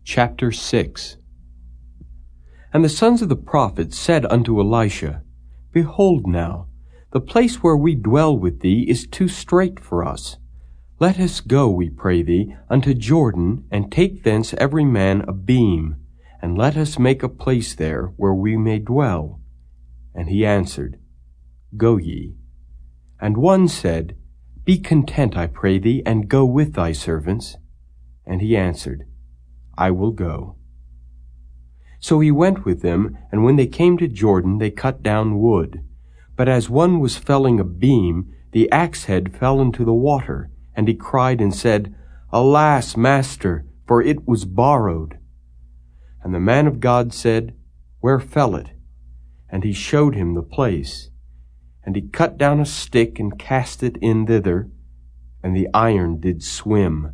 Chapter 6. And the sons of the prophets said unto Elisha, Behold now, the place where we dwell with thee is too strait for us. Let us go, we pray thee, unto Jordan, and take thence every man a beam, and let us make a place there where we may dwell. And he answered, Go ye. And one said, Be content, I pray thee, and go with thy servants. And he answered, I will go. So he went with them, and when they came to Jordan, they cut down wood. But as one was felling a beam, the axe head fell into the water, and he cried and said, Alas, master, for it was borrowed. And the man of God said, Where fell it? And he showed him the place. And he cut down a stick and cast it in thither, and the iron did swim.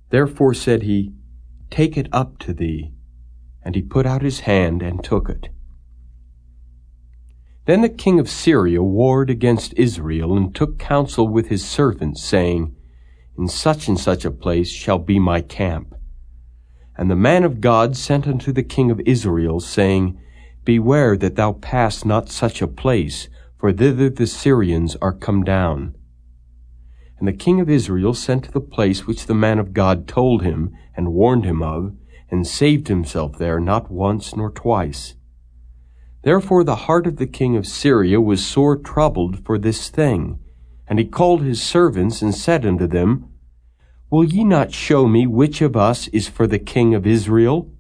Therefore said he, Take it up to thee. And he put out his hand and took it. Then the king of Syria warred against Israel, and took counsel with his servants, saying, In such and such a place shall be my camp. And the man of God sent unto the king of Israel, saying, Beware that thou pass not such a place, for thither the Syrians are come down. And the king of Israel sent to the place which the man of God told him, and warned him of, and saved himself there not once nor twice. Therefore the heart of the king of Syria was sore troubled for this thing. And he called his servants, and said unto them, Will ye not show me which of us is for the king of Israel?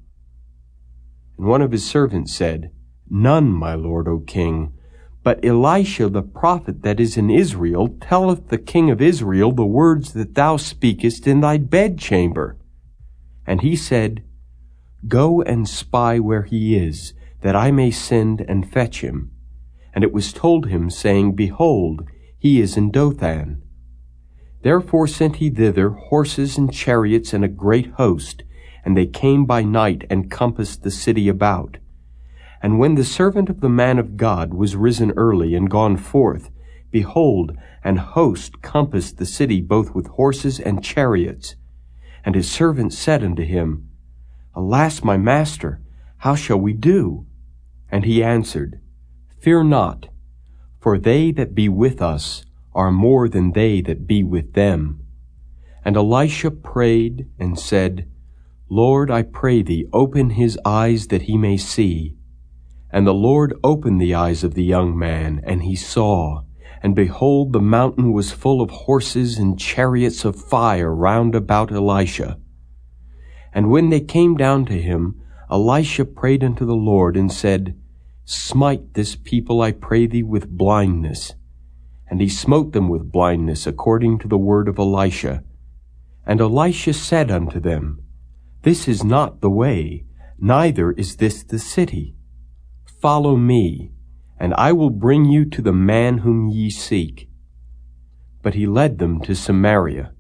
And one of his servants said, None, my lord, O king. But Elisha the prophet that is in Israel telleth the king of Israel the words that thou speakest in thy bedchamber. And he said, Go and spy where he is, that I may send and fetch him. And it was told him, saying, Behold, he is in Dothan. Therefore sent he thither horses and chariots and a great host, and they came by night and compassed the city about. And when the servant of the man of God was risen early and gone forth, behold, an host compassed the city both with horses and chariots. And his servant said unto him, Alas, my master, how shall we do? And he answered, Fear not, for they that be with us are more than they that be with them. And Elisha prayed and said, Lord, I pray thee, open his eyes that he may see. And the Lord opened the eyes of the young man, and he saw. And behold, the mountain was full of horses and chariots of fire round about Elisha. And when they came down to him, Elisha prayed unto the Lord, and said, Smite this people, I pray thee, with blindness. And he smote them with blindness, according to the word of Elisha. And Elisha said unto them, This is not the way, neither is this the city. Follow me, and I will bring you to the man whom ye seek. But he led them to Samaria.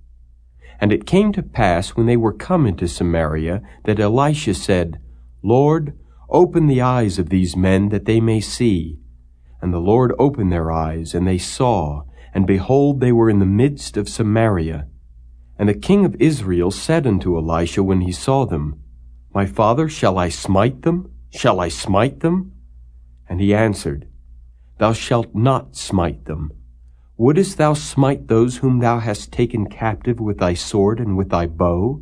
And it came to pass, when they were come into Samaria, that Elisha said, Lord, open the eyes of these men, that they may see. And the Lord opened their eyes, and they saw, and behold, they were in the midst of Samaria. And the king of Israel said unto Elisha when he saw them, My father, shall I smite them? Shall I smite them? And he answered, Thou shalt not smite them. Wouldest thou smite those whom thou hast taken captive with thy sword and with thy bow?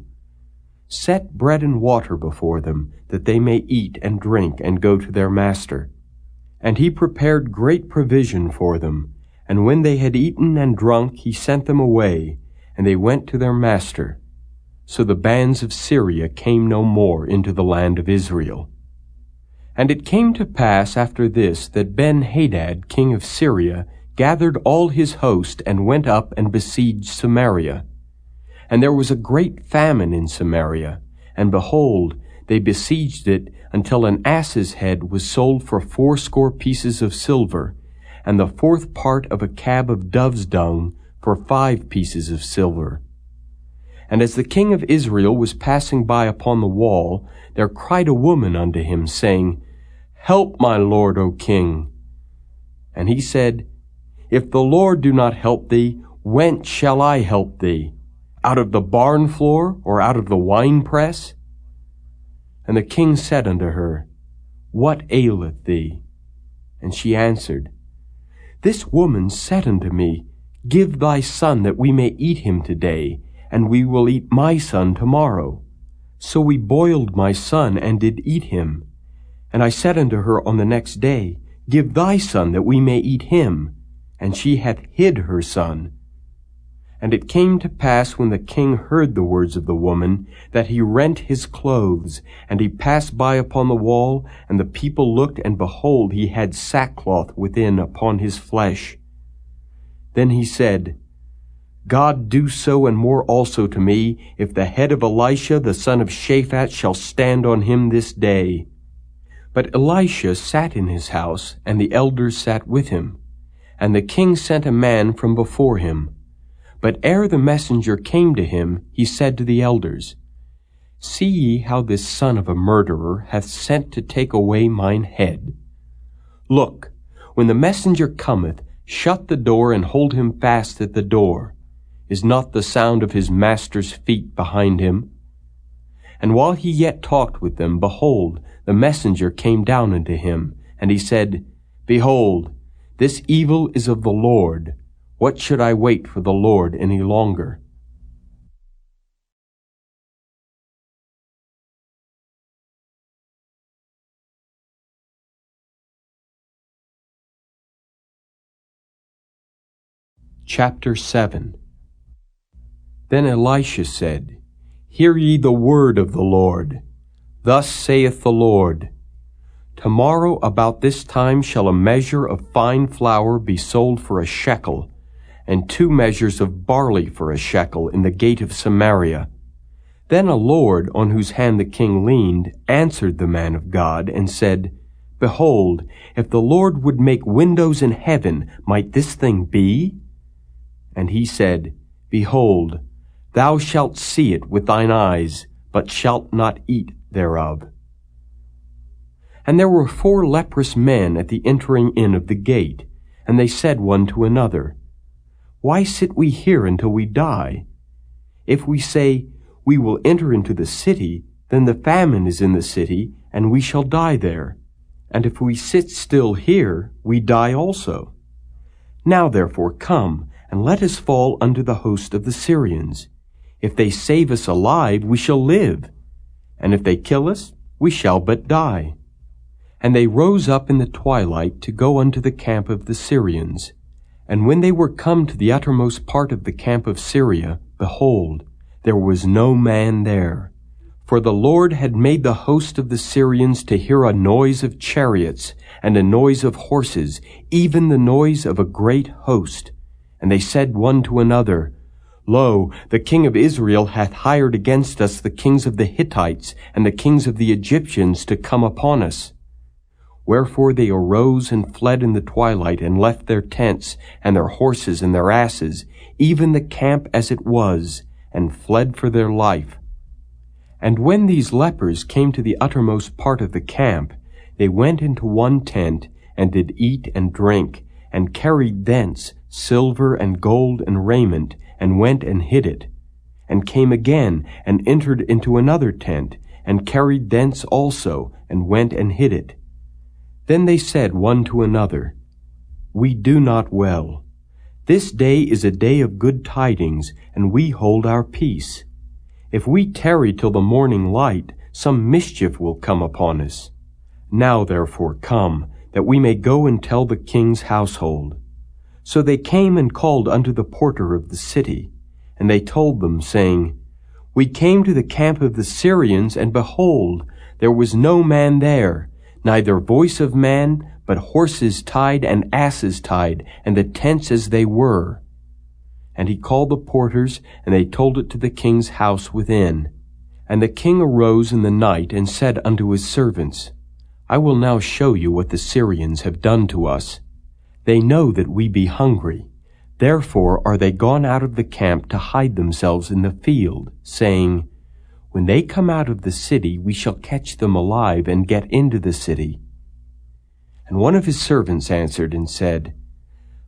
Set bread and water before them, that they may eat and drink and go to their master. And he prepared great provision for them. And when they had eaten and drunk, he sent them away, and they went to their master. So the bands of Syria came no more into the land of Israel. And it came to pass after this that Ben-Hadad, king of Syria, gathered all his host, and went up and besieged Samaria. And there was a great famine in Samaria, and behold, they besieged it until an ass's head was sold for 80 pieces of silver, and the 4th part of a cab of dove's dung for 5 pieces of silver. And as the king of Israel was passing by upon the wall, there cried a woman unto him, saying, Help, my lord, O king. And he said, If the Lord do not help thee, whence shall I help thee? Out of the barn floor, or out of the winepress? And the king said unto her, What aileth thee? And she answered, This woman said unto me, Give thy son that we may eat him today, and we will eat my son tomorrow. So we boiled my son, and did eat him. And I said unto her on the next day, Give thy son that we may eat him. And she hath hid her son. And it came to pass, when the king heard the words of the woman, that he rent his clothes, and he passed by upon the wall, and the people looked, and behold, he had sackcloth within upon his flesh. Then he said, God do so and more also to me, if the head of Elisha the son of Shaphat shall stand on him this day. But Elisha sat in his house, and the elders sat with him. And the king sent a man from before him. But ere the messenger came to him, he said to the elders, See ye how this son of a murderer hath sent to take away mine head? Look, when the messenger cometh, shut the door, and hold him fast at the door. Is not the sound of his master's feet behind him? And while he yet talked with them, behold, the messenger came down unto him, and he said, Behold, this evil is of the Lord. What should I wait for the Lord any longer? Chapter 7. Then Elisha said, Hear ye the word of the Lord. Thus saith the Lord, Tomorrow about this time shall a measure of fine flour be sold for a shekel, and 2 measures of barley for a shekel in the gate of Samaria. Then a lord, on whose hand the king leaned, answered the man of God, and said, Behold, if the Lord would make windows in heaven, might this thing be? And he said, Behold, thou shalt see it with thine eyes, but shalt not eat thereof. And there were 4 leprous men at the entering in of the gate, and they said one to another, Why sit we here until we die? If we say, We will enter into the city, then the famine is in the city, and we shall die there. And if we sit still here, we die also. Now therefore come, and let us fall unto the host of the Syrians. If they save us alive, we shall live, and if they kill us, we shall but die. And they rose up in the twilight to go unto the camp of the Syrians. And when they were come to the uttermost part of the camp of Syria, behold, there was no man there. For the Lord had made the host of the Syrians to hear a noise of chariots, and a noise of horses, even the noise of a great host. And they said one to another, Lo, the king of Israel hath hired against us the kings of the Hittites and the kings of the Egyptians to come upon us. Wherefore they arose and fled in the twilight, and left their tents, and their horses and their asses, even the camp as it was, and fled for their life. And when these lepers came to the uttermost part of the camp, they went into one tent, and did eat and drink, and carried thence silver and gold and raiment, and went and hid it, and came again, and entered into another tent, and carried thence also, and went and hid it. Then they said one to another, We do not well. This day is a day of good tidings, and we hold our peace. If we tarry till the morning light, some mischief will come upon us. Now therefore come, that we may go and tell the king's household. So they came and called unto the porter of the city, and they told them, saying, We came to the camp of the Syrians, and behold, there was no man there, neither voice of man, but horses tied and asses tied, and the tents as they were. And he called the porters, and they told it to the king's house within. And the king arose in the night, and said unto his servants, I will now show you what the Syrians have done to us. They know that we be hungry. Therefore are they gone out of the camp to hide themselves in the field, saying, When they come out of the city, we shall catch them alive, and get into the city. And one of his servants answered and said,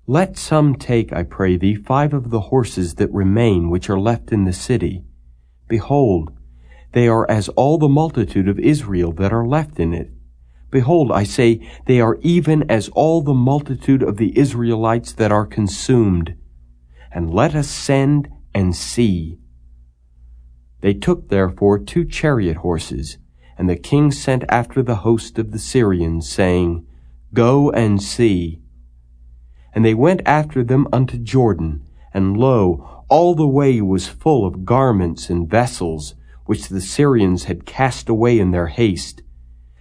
Let some take, I pray thee, 5 of the horses that remain, which are left in the city. Behold, they are as all the multitude of Israel that are left in it. Behold, I say, they are even as all the multitude of the Israelites that are consumed. And let us send and see. They took therefore 2 chariot horses, and the king sent after the host of the Syrians, saying, Go and see. And they went after them unto Jordan, and lo, all the way was full of garments and vessels, which the Syrians had cast away in their haste.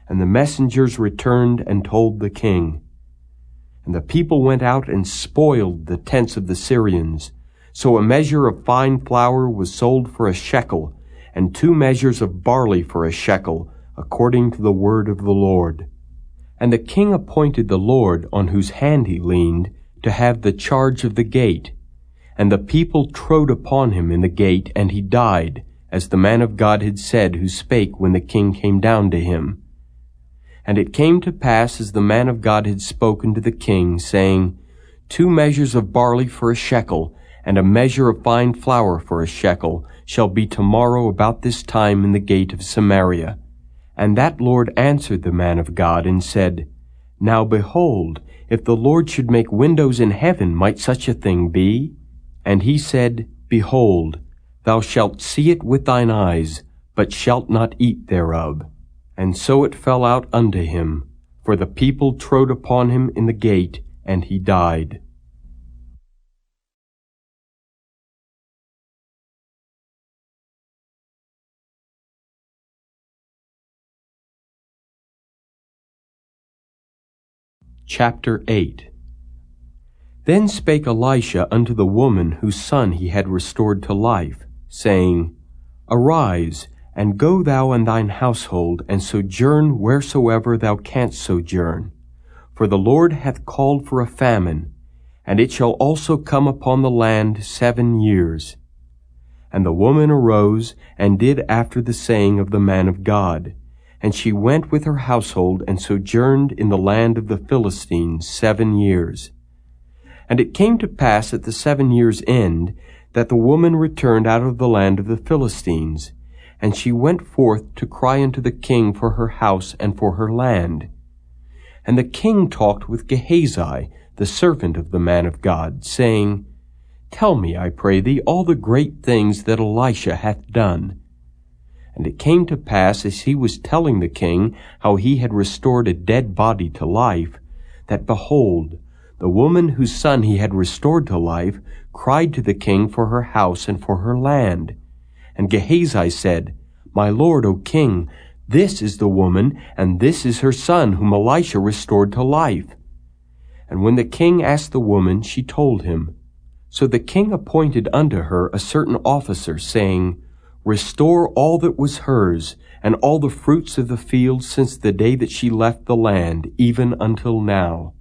And the messengers returned and told the king. And the people went out and spoiled the tents of the Syrians. So a measure of fine flour was sold for a shekel, and 2 measures of barley for a shekel, according to the word of the Lord. And the king appointed the Lord, on whose hand he leaned, to have the charge of the gate. And the people trode upon him in the gate, and he died, as the man of God had said, who spake when the king came down to him. And it came to pass, as the man of God had spoken to the king, saying, 2 measures of barley for a shekel, and a measure of fine flour for a shekel, shall be tomorrow about this time in the gate of Samaria. And that Lord answered the man of God, and said, Now behold, if the Lord should make windows in heaven, might such a thing be? And he said, Behold, thou shalt see it with thine eyes, but shalt not eat thereof. And so it fell out unto him, for the people trode upon him in the gate, and he died. Chapter 8. Then spake Elisha unto the woman whose son he had restored to life, saying, Arise, and go thou and thine household, and sojourn wheresoever thou canst sojourn. For the Lord hath called for a famine, and it shall also come upon the land 7 years. And the woman arose, and did after the saying of the man of God. And she went with her household, and sojourned in the land of the Philistines 7 years. And it came to pass at the 7 years' end, that the woman returned out of the land of the Philistines. And she went forth to cry unto the king for her house and for her land. And the king talked with Gehazi, the servant of the man of God, saying, Tell me, I pray thee, all the great things that Elisha hath done. And it came to pass, as he was telling the king how he had restored a dead body to life, that behold, the woman whose son he had restored to life cried to the king for her house and for her land. And Gehazi said, My lord, O king, this is the woman, and this is her son, whom Elisha restored to life. And when the king asked the woman, she told him. So the king appointed unto her a certain officer, saying, Restore all that was hers, and all the fruits of the field since the day that she left the land, even until now.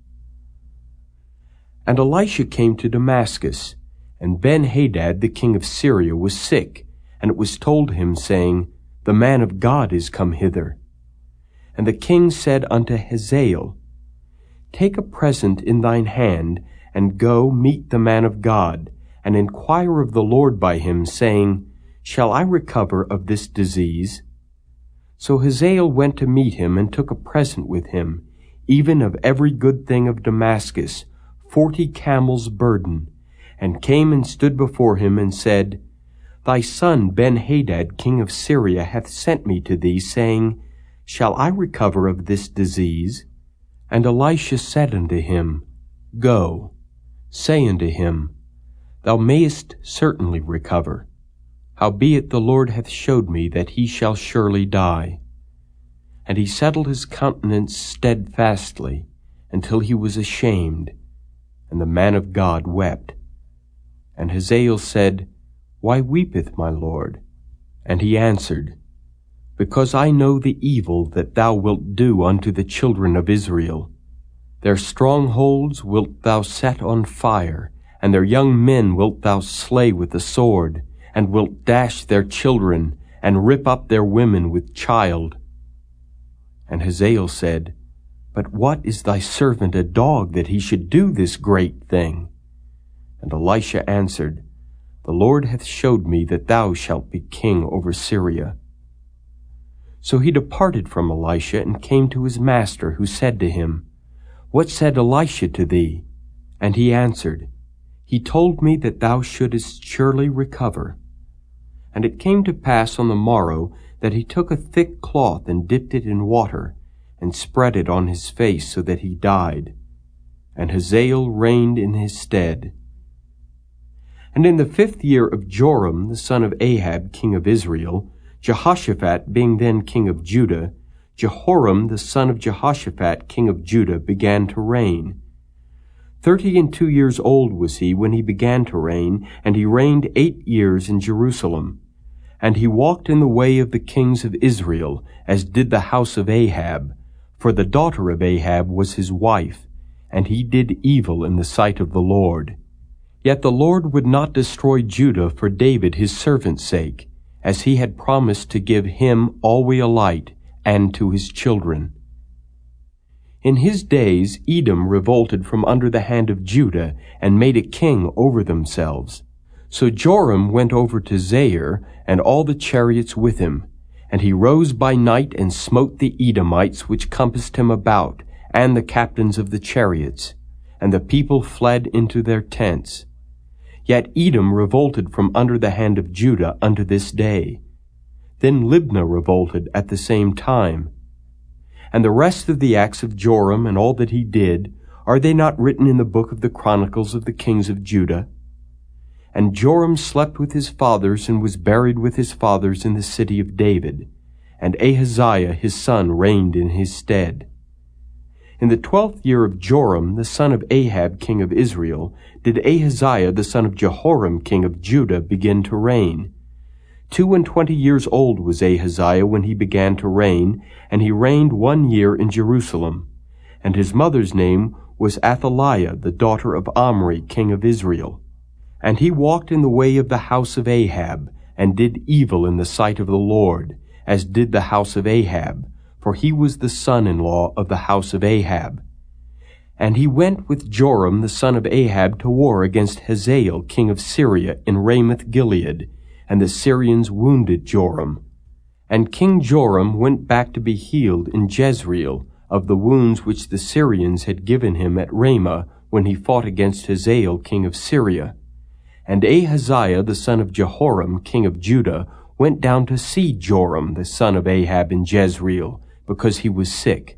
And Elisha came to Damascus, and Ben-Hadad the king of Syria was sick, and it was told him, saying, The man of God is come hither. And the king said unto Hazael, Take a present in thine hand, and go meet the man of God, and inquire of the Lord by him, saying, Shall I recover of this disease? So Hazael went to meet him, and took a present with him, even of every good thing of Damascus, 40 camels' burden, and came and stood before him, and said, Thy son Ben-Hadad king of Syria hath sent me to thee, saying, Shall I recover of this disease? And Elisha said unto him, Go, say unto him, Thou mayest certainly recover. Howbeit the Lord hath showed me that he shall surely die. And he settled his countenance steadfastly, until he was ashamed, and the man of God wept. And Hazael said, Why weepeth my lord? And he answered, Because I know the evil that thou wilt do unto the children of Israel. Their strongholds wilt thou set on fire, and their young men wilt thou slay with the sword, and wilt dash their children, and rip up their women with child. And Hazael said, But what is thy servant a dog, that he should do this great thing? And Elisha answered, The Lord hath showed me that thou shalt be king over Syria. So he departed from Elisha and came to his master, who said to him, What said Elisha to thee? And he answered, He told me that thou shouldest surely recover. And it came to pass on the morrow that he took a thick cloth and dipped it in water, and spread it on his face so that he died. And Hazael reigned in his stead. And in the 5th year of Joram the son of Ahab king of Israel, Jehoshaphat being then king of Judah, Jehoram the son of Jehoshaphat king of Judah began to reign. 32 years old was he when he began to reign, and he reigned 8 years in Jerusalem. And he walked in the way of the kings of Israel, as did the house of Ahab, for the daughter of Ahab was his wife, and he did evil in the sight of the Lord. Yet the Lord would not destroy Judah for David his servant's sake, as he had promised to give him always a light, and to his children. In his days Edom revolted from under the hand of Judah, and made a king over themselves. So Joram went over to Zair, and all the chariots with him. And he rose by night and smote the Edomites which compassed him about, and the captains of the chariots. And the people fled into their tents. Yet Edom revolted from under the hand of Judah unto this day. Then Libnah revolted at the same time. And the rest of the acts of Joram and all that he did, are they not written in the book of the Chronicles of the kings of Judah? And Joram slept with his fathers, and was buried with his fathers in the city of David. And Ahaziah his son reigned in his stead. In the 12th year of Joram the son of Ahab king of Israel, did Ahaziah the son of Jehoram king of Judah begin to reign. 22 years old was Ahaziah when he began to reign, and he reigned 1 year in Jerusalem. And his mother's name was Athaliah, the daughter of Omri king of Israel. And he walked in the way of the house of Ahab, and did evil in the sight of the Lord, as did the house of Ahab, for he was the son-in-law of the house of Ahab. And he went with Joram the son of Ahab to war against Hazael king of Syria in Ramoth-Gilead, and the Syrians wounded Joram. And King Joram went back to be healed in Jezreel of the wounds which the Syrians had given him at Ramah when he fought against Hazael king of Syria. And Ahaziah the son of Jehoram king of Judah went down to see Joram the son of Ahab in Jezreel, because he was sick.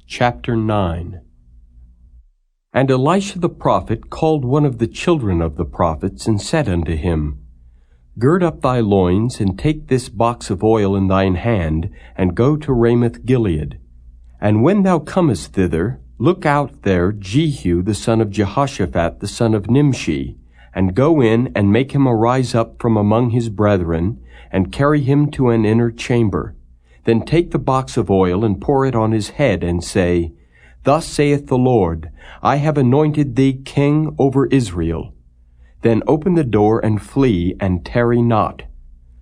Chapter 9. And Elisha the prophet called one of the children of the prophets, and said unto him, Gird up thy loins, and take this box of oil in thine hand, and go to Ramoth-Gilead. And when thou comest thither, look out there Jehu the son of Jehoshaphat the son of Nimshi, and go in, and make him arise up from among his brethren, and carry him to an inner chamber. Then take the box of oil, and pour it on his head, and say, Thus saith the Lord, I have anointed thee king over Israel. Then open the door, and flee, and tarry not.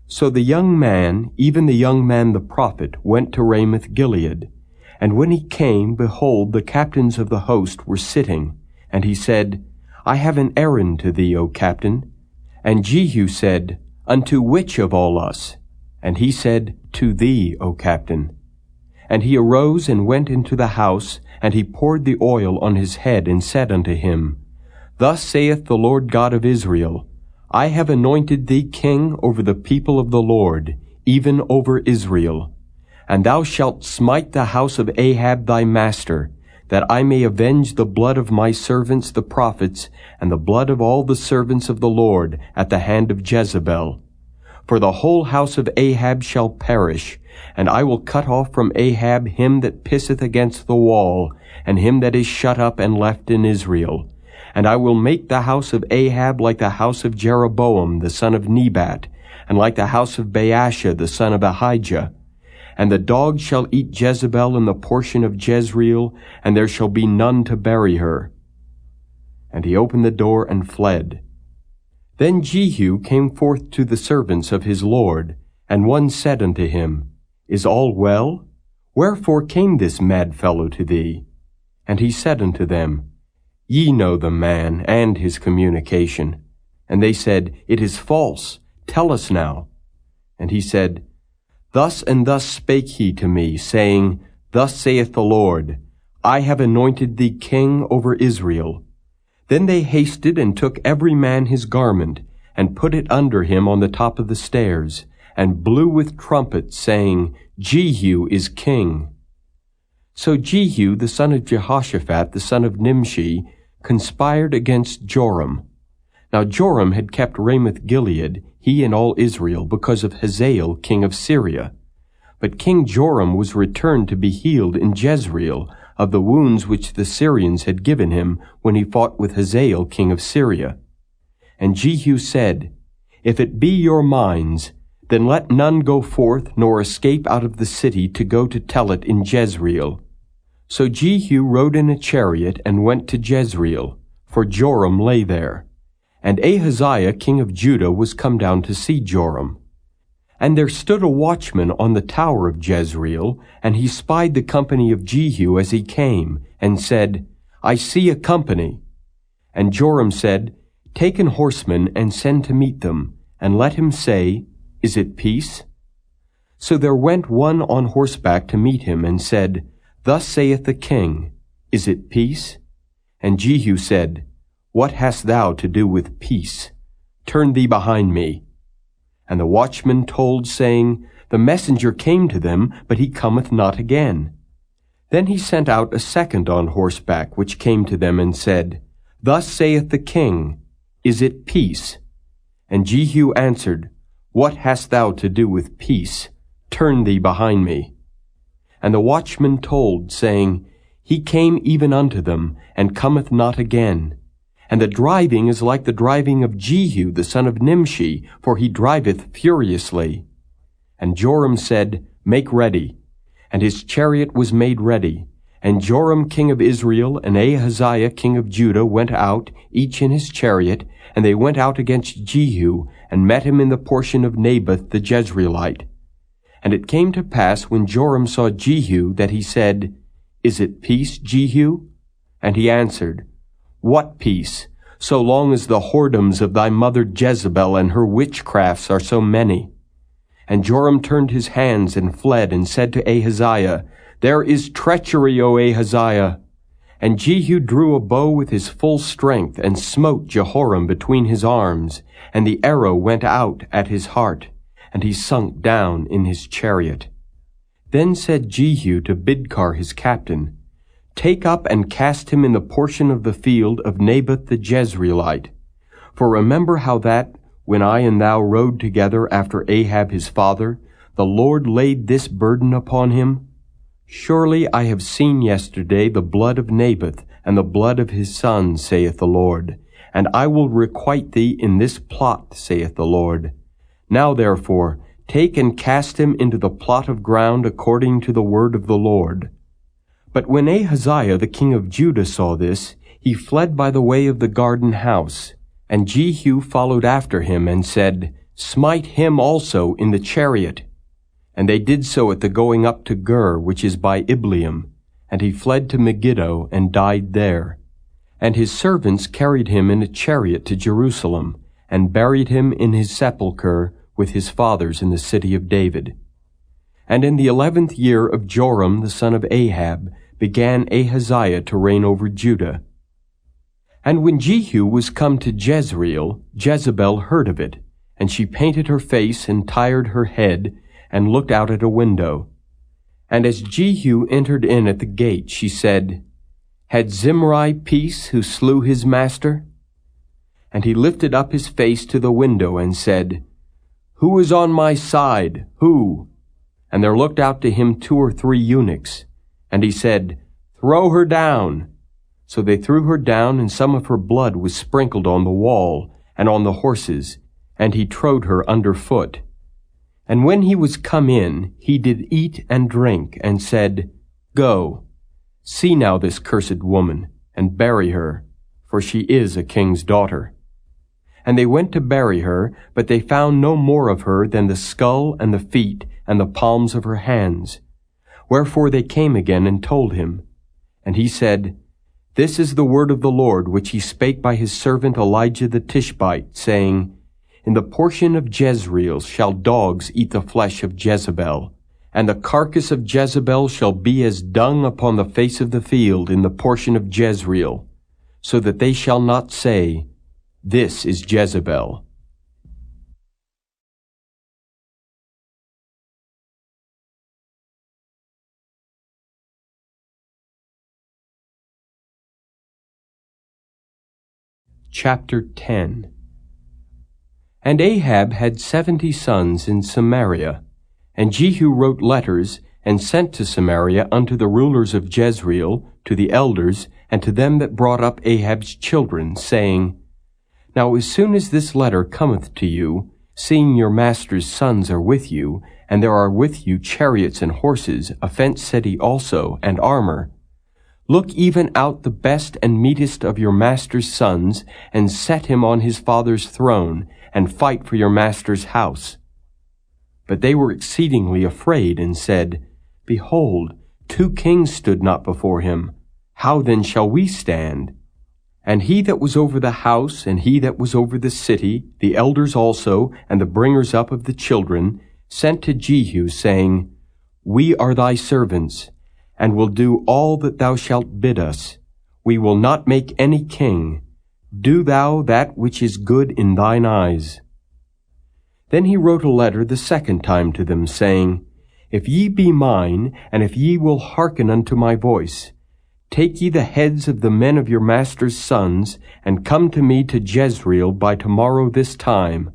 So the young man, even the young man the prophet, went to Ramoth-Gilead. And when he came, behold, the captains of the host were sitting. And he said, I have an errand to thee, O captain. And Jehu said, Unto which of all us? And he said, To thee, O captain. And he arose and went into the house, and he poured the oil on his head, and said unto him, Thus saith the Lord God of Israel, I have anointed thee king over the people of the Lord, even over Israel. And thou shalt smite the house of Ahab thy master, that I may avenge the blood of my servants the prophets, and the blood of all the servants of the Lord at the hand of Jezebel. For the whole house of Ahab shall perish, and I will cut off from Ahab him that pisseth against the wall, and him that is shut up and left in Israel. And I will make the house of Ahab like the house of Jeroboam the son of Nebat, and like the house of Baasha the son of Ahijah. And the dog shall eat Jezebel in the portion of Jezreel, and there shall be none to bury her. And he opened the door and fled. Then Jehu came forth to the servants of his lord, and one said unto him, Is all well? Wherefore came this mad fellow to thee? And he said unto them, Ye know the man and his communication. And they said, It is false. Tell us now. And he said, Thus and thus spake he to me, saying, Thus saith the Lord, I have anointed thee king over Israel. Then they hasted and took every man his garment, and put it under him on the top of the stairs, and blew with trumpets, saying, Jehu is king. So Jehu, the son of Jehoshaphat, the son of Nimshi, conspired against Joram. Now Joram had kept Ramoth-Gilead, he and all Israel, because of Hazael, king of Syria. But King Joram was returned to be healed in Jezreel of the wounds which the Syrians had given him when he fought with Hazael, king of Syria. And Jehu said, If it be your minds, then let none go forth nor escape out of the city to go to tell it in Jezreel. So Jehu rode in a chariot and went to Jezreel, for Joram lay there. And Ahaziah king of Judah was come down to see Joram. And there stood a watchman on the tower of Jezreel, and he spied the company of Jehu as he came, and said, I see a company. And Joram said, Take an horseman and send to meet them, and let him say, Is it peace? So there went one on horseback to meet him, and said, Thus saith the king, Is it peace? And Jehu said, What hast thou to do with peace? Turn thee behind me. And the watchman told, saying, The messenger came to them, but he cometh not again. Then he sent out a second on horseback, which came to them, and said, Thus saith the king, Is it peace? And Jehu answered, What hast thou to do with peace? Turn thee behind me. And the watchman told, saying, He came even unto them, and cometh not again. And the driving is like the driving of Jehu the son of Nimshi, for he driveth furiously. And Joram said, Make ready. And his chariot was made ready. And Joram king of Israel and Ahaziah king of Judah went out, each in his chariot, and they went out against Jehu, and met him in the portion of Naboth the Jezreelite. And it came to pass, when Joram saw Jehu, that he said, Is it peace, Jehu? And he answered, What peace, so long as the whoredoms of thy mother Jezebel and her witchcrafts are so many? And Joram turned his hands and fled, and said to Ahaziah, There is treachery, O Ahaziah. And Jehu drew a bow with his full strength, and smote Jehoram between his arms, and the arrow went out at his heart, and he sunk down in his chariot. Then said Jehu to Bidkar his captain, Take up and cast him in the portion of the field of Naboth the Jezreelite. For remember how that, when I and thou rode together after Ahab his father, the Lord laid this burden upon him? Surely I have seen yesterday the blood of Naboth and the blood of his sons, saith the Lord, and I will requite thee in this plot, saith the Lord. Now therefore, take and cast him into the plot of ground according to the word of the Lord. But when Ahaziah the king of Judah saw this, he fled by the way of the garden house. And Jehu followed after him, and said, Smite him also in the chariot. And they did so at the going up to Gur, which is by Ibleam. And he fled to Megiddo, and died there. And his servants carried him in a chariot to Jerusalem, and buried him in his sepulchre with his fathers in the city of David. And in the 11th year of Joram the son of Ahab began Ahaziah to reign over Judah. And when Jehu was come to Jezreel, Jezebel heard of it, and she painted her face and tired her head, and looked out at a window. And as Jehu entered in at the gate, she said, Had Zimri peace who slew his master? And he lifted up his face to the window, and said, Who is on my side? Who? And there looked out to him 2 or 3 eunuchs. And he said, Throw her down. So they threw her down, and some of her blood was sprinkled on the wall, and on the horses, and he trode her under foot. And when he was come in, he did eat and drink, and said, Go, see now this cursed woman, and bury her, for she is a king's daughter. And they went to bury her, but they found no more of her than the skull and the feet and the palms of her hands. Wherefore they came again and told him. And he said, This is the word of the Lord, which he spake by his servant Elijah the Tishbite, saying, In the portion of Jezreel shall dogs eat the flesh of Jezebel, and the carcass of Jezebel shall be as dung upon the face of the field in the portion of Jezreel, so that they shall not say, This is Jezebel. Chapter 10. And Ahab had 70 sons in Samaria, and Jehu wrote letters, and sent to Samaria unto the rulers of Jezreel, to the elders, and to them that brought up Ahab's children, saying, Now as soon as this letter cometh to you, seeing your master's sons are with you, and there are with you chariots and horses, a fenced city also, and armor, look even out the best and meetest of your master's sons, and set him on his father's throne, and fight for your master's house. But they were exceedingly afraid, and said, Behold, 2 kings stood not before him. How then shall we stand? And he that was over the house, and he that was over the city, the elders also, and the bringers up of the children, sent to Jehu, saying, We are thy servants, and will do all that thou shalt bid us. We will not make any king. Do thou that which is good in thine eyes. Then he wrote a letter the second time to them, saying, If ye be mine, and if ye will hearken unto my voice, take ye the heads of the men of your master's sons, and come to me to Jezreel by tomorrow this time.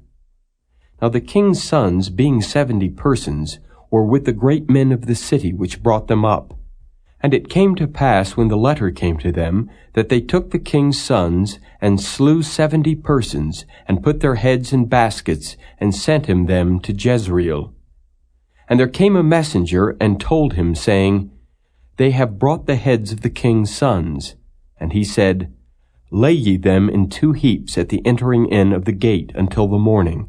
Now the king's sons, being 70 persons, were with the great men of the city which brought them up. And it came to pass, when the letter came to them, that they took the king's sons, and slew 70 persons, and put their heads in baskets, and sent him them to Jezreel. And there came a messenger, and told him, saying, They have brought the heads of the king's sons. And he said, Lay ye them in 2 heaps at the entering in of the gate until the morning.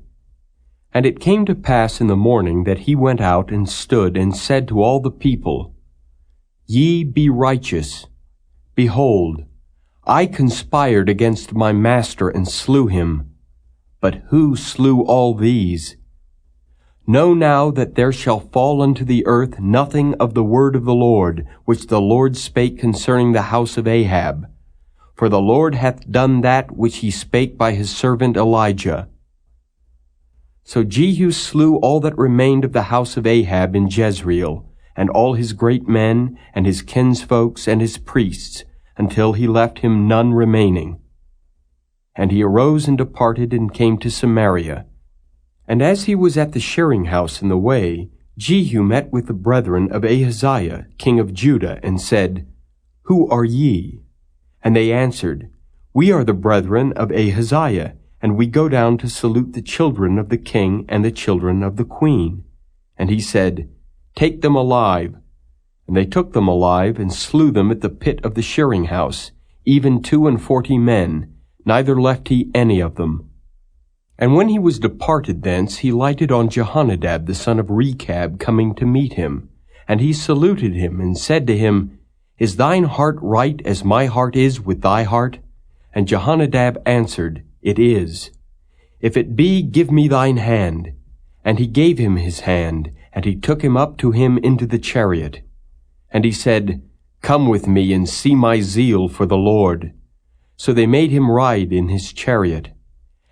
And it came to pass in the morning that he went out and stood, and said to all the people, Ye be righteous. Behold, I conspired against my master and slew him. But who slew all these? Know now that there shall fall unto the earth nothing of the word of the Lord, which the Lord spake concerning the house of Ahab. For the Lord hath done that which he spake by his servant Elijah. So Jehu slew all that remained of the house of Ahab in Jezreel, and all his great men, and his kinsfolks, and his priests, until he left him none remaining. And he arose and departed, and came to Samaria. And as he was at the shearing house in the way, Jehu met with the brethren of Ahaziah, king of Judah, and said, Who are ye? And they answered, We are the brethren of Ahaziah, and we go down to salute the children of the king and the children of the queen. And he said, Take them alive. And they took them alive, and slew them at the pit of the shearing house, even 42 men, neither left he any of them. And when he was departed thence, he lighted on Jehonadab the son of Rechab, coming to meet him. And he saluted him, and said to him, Is thine heart right as my heart is with thy heart? And Jehonadab answered, It is. If it be, give me thine hand. And he gave him his hand, and he took him up to him into the chariot. And he said, Come with me, and see my zeal for the Lord. So they made him ride in his chariot.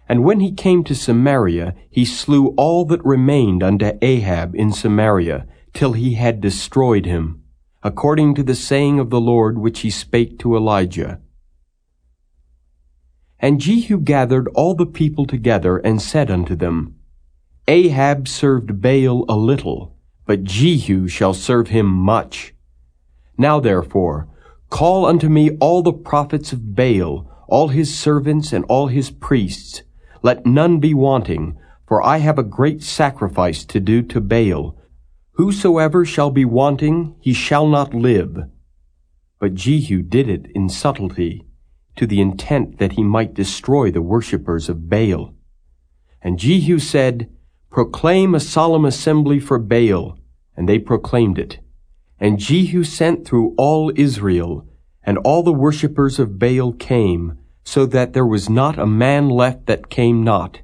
And when he came to Samaria, he slew all that remained unto Ahab in Samaria, till he had destroyed him, according to the saying of the Lord which he spake to Elijah. And Jehu gathered all the people together, and said unto them, Ahab served Baal a little, but Jehu shall serve him much. Now therefore, call unto me all the prophets of Baal, all his servants and all his priests. Let none be wanting, for I have a great sacrifice to do to Baal. Whosoever shall be wanting, he shall not live. But Jehu did it in subtlety, to the intent that he might destroy the worshippers of Baal. And Jehu said, Proclaim a solemn assembly for Baal. And they proclaimed it. And Jehu sent through all Israel, and all the worshippers of Baal came, so that there was not a man left that came not.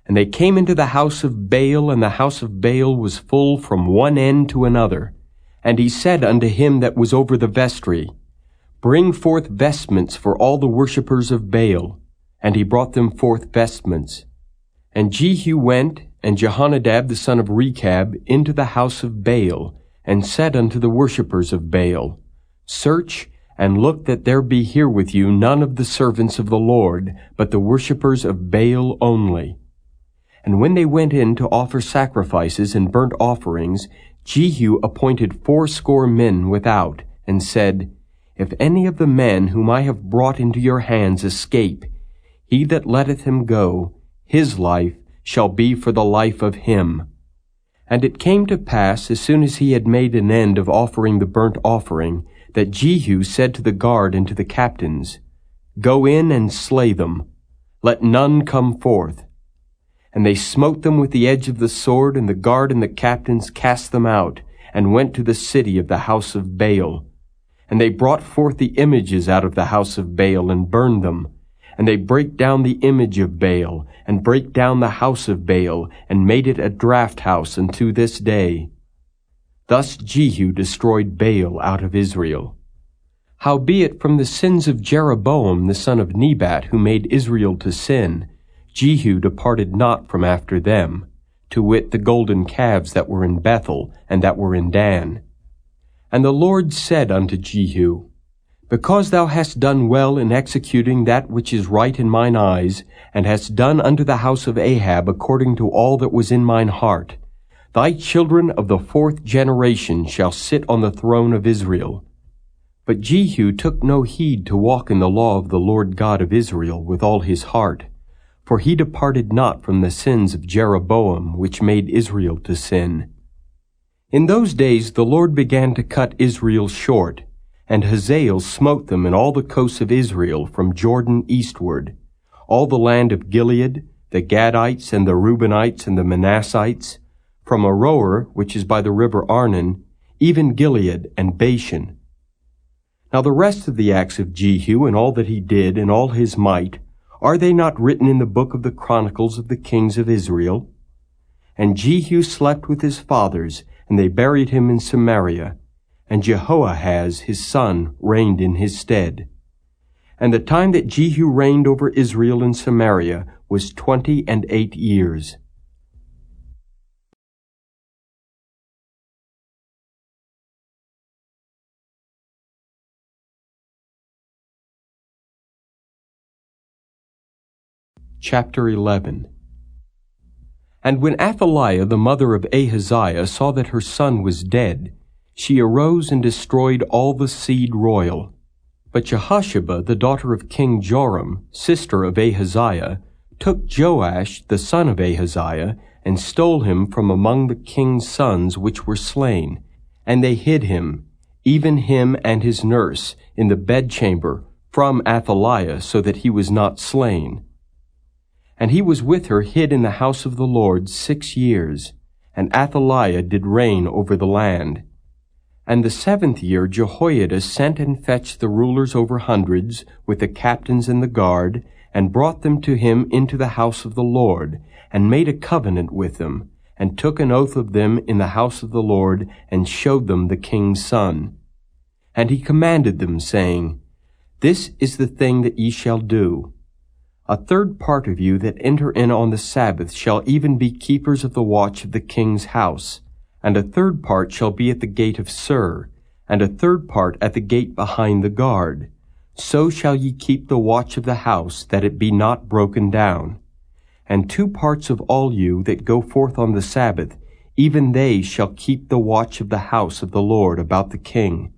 And they came into the house of Baal, and the house of Baal was full from one end to another. And he said unto him that was over the vestry, Bring forth vestments for all the worshippers of Baal. And he brought them forth vestments. And Jehu went, and Jehonadab the son of Rechab, into the house of Baal, and said unto the worshippers of Baal, Search, and look that there be here with you none of the servants of the Lord, but the worshippers of Baal only. And when they went in to offer sacrifices and burnt offerings, Jehu appointed 80 men without, and said, If any of the men whom I have brought into your hands escape, he that letteth him go, his life shall be for the life of him. And it came to pass, as soon as he had made an end of offering the burnt offering, that Jehu said to the guard and to the captains, Go in and slay them, let none come forth. And they smote them with the edge of the sword, and the guard and the captains cast them out, and went to the city of the house of Baal. And they brought forth the images out of the house of Baal, and burned them. And they brake down the image of Baal, and brake down the house of Baal, and made it a draught house unto this day. Thus Jehu destroyed Baal out of Israel. Howbeit from the sins of Jeroboam the son of Nebat, who made Israel to sin, Jehu departed not from after them, to wit, the golden calves that were in Bethel, and that were in Dan. And the Lord said unto Jehu, Because thou hast done well in executing that which is right in mine eyes, and hast done unto the house of Ahab according to all that was in mine heart, thy children of the 4th generation shall sit on the throne of Israel. But Jehu took no heed to walk in the law of the Lord God of Israel with all his heart, for he departed not from the sins of Jeroboam, which made Israel to sin. In those days the Lord began to cut Israel short, and Hazael smote them in all the coasts of Israel from Jordan eastward, all the land of Gilead, the Gadites and the Reubenites and the Manassites, from Aroer, which is by the river Arnon, even Gilead and Bashan. Now the rest of the acts of Jehu, and all that he did, and all his might, are they not written in the book of the Chronicles of the kings of Israel? And Jehu slept with his fathers, and they buried him in Samaria, and Jehoahaz his son reigned in his stead. And the time that Jehu reigned over Israel in Samaria was 28 years. Chapter 11. And when Athaliah the mother of Ahaziah saw that her son was dead, she arose and destroyed all the seed royal. But Jehosheba, the daughter of King Joram, sister of Ahaziah, took Joash the son of Ahaziah, and stole him from among the king's sons which were slain. And they hid him, even him and his nurse, in the bedchamber, from Athaliah, so that he was not slain. And he was with her hid in the house of the Lord 6 years, and Athaliah did reign over the land. And the 7th year Jehoiada sent and fetched the rulers over hundreds, with the captains and the guard, and brought them to him into the house of the Lord, and made a covenant with them, and took an oath of them in the house of the Lord, and showed them the king's son. And he commanded them, saying, This is the thing that ye shall do. 1/3 part of you that enter in on the Sabbath shall even be keepers of the watch of the king's house, and 1/3 part shall be at the gate of Sur, and 1/3 part at the gate behind the guard. So shall ye keep the watch of the house, that it be not broken down. And 2 parts of all you that go forth on the Sabbath, even they shall keep the watch of the house of the Lord about the king.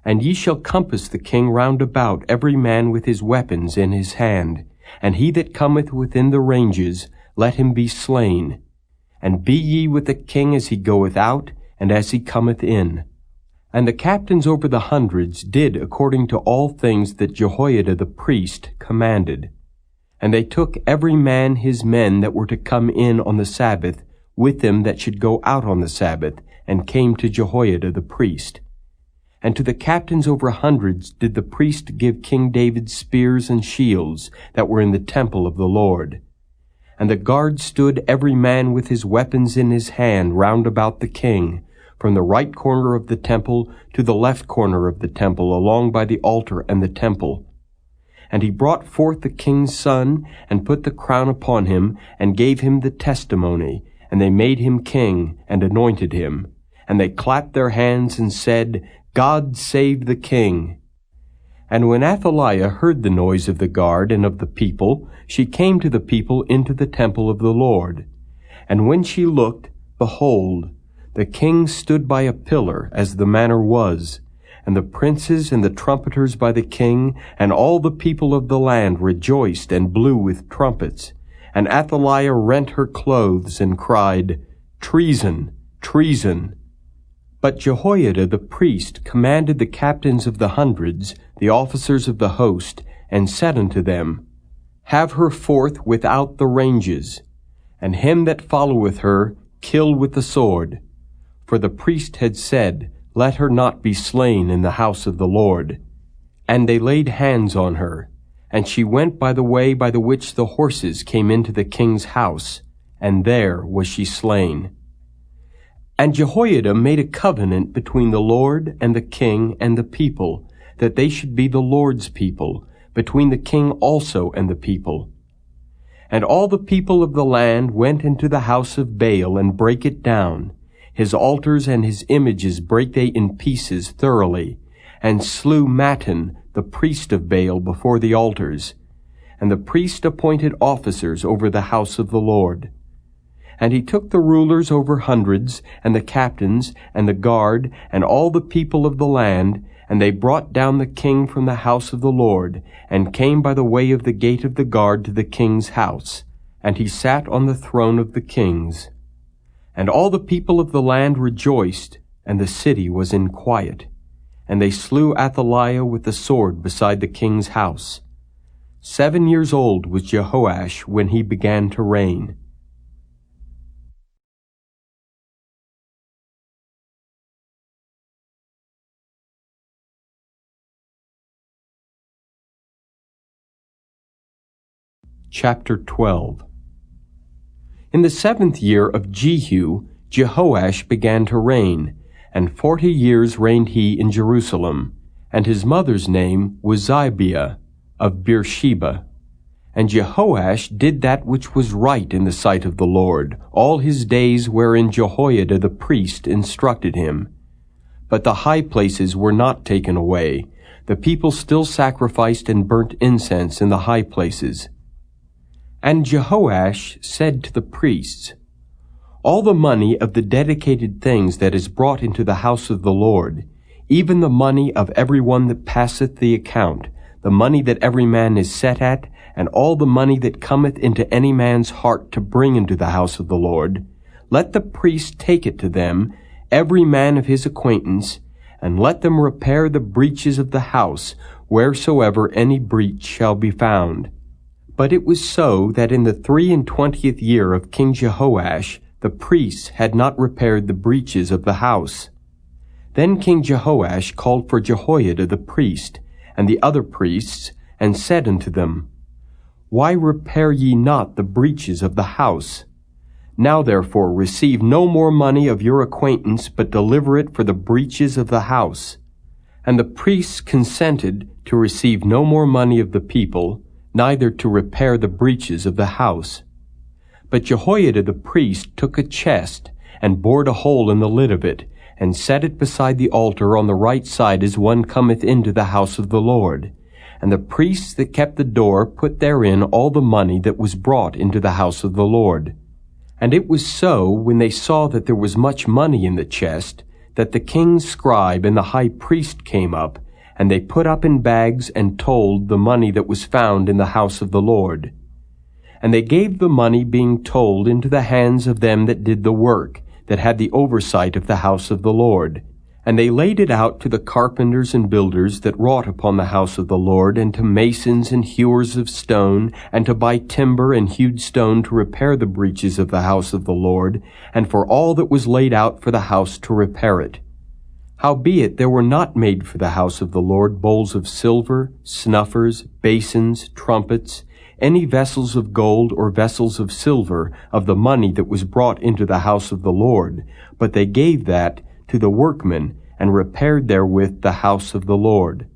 And ye shall compass the king round about, every man with his weapons in his hand, and he that cometh within the ranges, let him be slain. And be ye with the king as he goeth out, and as he cometh in. And the captains over the hundreds did according to all things that Jehoiada the priest commanded. And they took every man his men that were to come in on the Sabbath, with them that should go out on the Sabbath, and came to Jehoiada the priest. And to the captains over hundreds did the priest give King David spears and shields that were in the temple of the Lord. And the guard stood every man with his weapons in his hand round about the king, from the right corner of the temple to the left corner of the temple, along by the altar and the temple. And he brought forth the king's son, and put the crown upon him, and gave him the testimony. And they made him king, and anointed him. And they clapped their hands, and said, God save the king. And when Athaliah heard the noise of the guard and of the people, she came to the people into the temple of the Lord. And when she looked, behold, the king stood by a pillar, as the manner was, and the princes and the trumpeters by the king, and all the people of the land rejoiced and blew with trumpets. And Athaliah rent her clothes and cried, Treason! Treason! But Jehoiada the priest commanded the captains of the hundreds, the officers of the host, and said unto them, Have her forth without the ranges, and him that followeth her kill with the sword. For the priest had said, Let her not be slain in the house of the Lord. And they laid hands on her, and she went by the way by the which the horses came into the king's house, and there was she slain. And Jehoiada made a covenant between the Lord and the king and the people, that they should be the Lord's people, between the king also and the people. And all the people of the land went into the house of Baal and brake it down. His altars and his images brake they in pieces thoroughly, and slew Mattan, the priest of Baal, before the altars. And the priest appointed officers over the house of the Lord. And he took the rulers over hundreds, and the captains, and the guard, and all the people of the land, and they brought down the king from the house of the Lord, and came by the way of the gate of the guard to the king's house. And he sat on the throne of the kings. And all the people of the land rejoiced, and the city was in quiet. And they slew Athaliah with the sword beside the king's house. 7 years old was Jehoash when he began to reign. Chapter 12. In the 7th year of Jehu, Jehoash began to reign, and 40 years reigned he in Jerusalem. And his mother's name was Zibiah of Beersheba. And Jehoash did that which was right in the sight of the Lord, all his days wherein Jehoiada the priest instructed him. But the high places were not taken away. The people still sacrificed and burnt incense in the high places. And Jehoash said to the priests, All the money of the dedicated things that is brought into the house of the Lord, even the money of every one that passeth the account, the money that every man is set at, and all the money that cometh into any man's heart to bring into the house of the Lord, let the priest take it to them, every man of his acquaintance, and let them repair the breaches of the house, wheresoever any breach shall be found. But it was so that in the 23 year of King Jehoash, the priests had not repaired the breaches of the house. Then King Jehoash called for Jehoiada the priest, and the other priests, and said unto them, Why repair ye not the breaches of the house? Now therefore receive no more money of your acquaintance, but deliver it for the breaches of the house. And the priests consented to receive no more money of the people, neither to repair the breaches of the house. But Jehoiada the priest took a chest, and bored a hole in the lid of it, and set it beside the altar on the right side as one cometh into the house of the Lord. And the priests that kept the door put therein all the money that was brought into the house of the Lord. And it was so, when they saw that there was much money in the chest, that the king's scribe and the high priest came up, and they put up in bags and told the money that was found in the house of the Lord. And they gave the money being told into the hands of them that did the work, that had the oversight of the house of the Lord. And they laid it out to the carpenters and builders that wrought upon the house of the Lord, and to masons and hewers of stone, and to buy timber and hewed stone to repair the breaches of the house of the Lord, and for all that was laid out for the house to repair it. Howbeit there were not made for the house of the Lord bowls of silver, snuffers, basins, trumpets, any vessels of gold or vessels of silver of the money that was brought into the house of the Lord, but they gave that to the workmen, and repaired therewith the house of the Lord.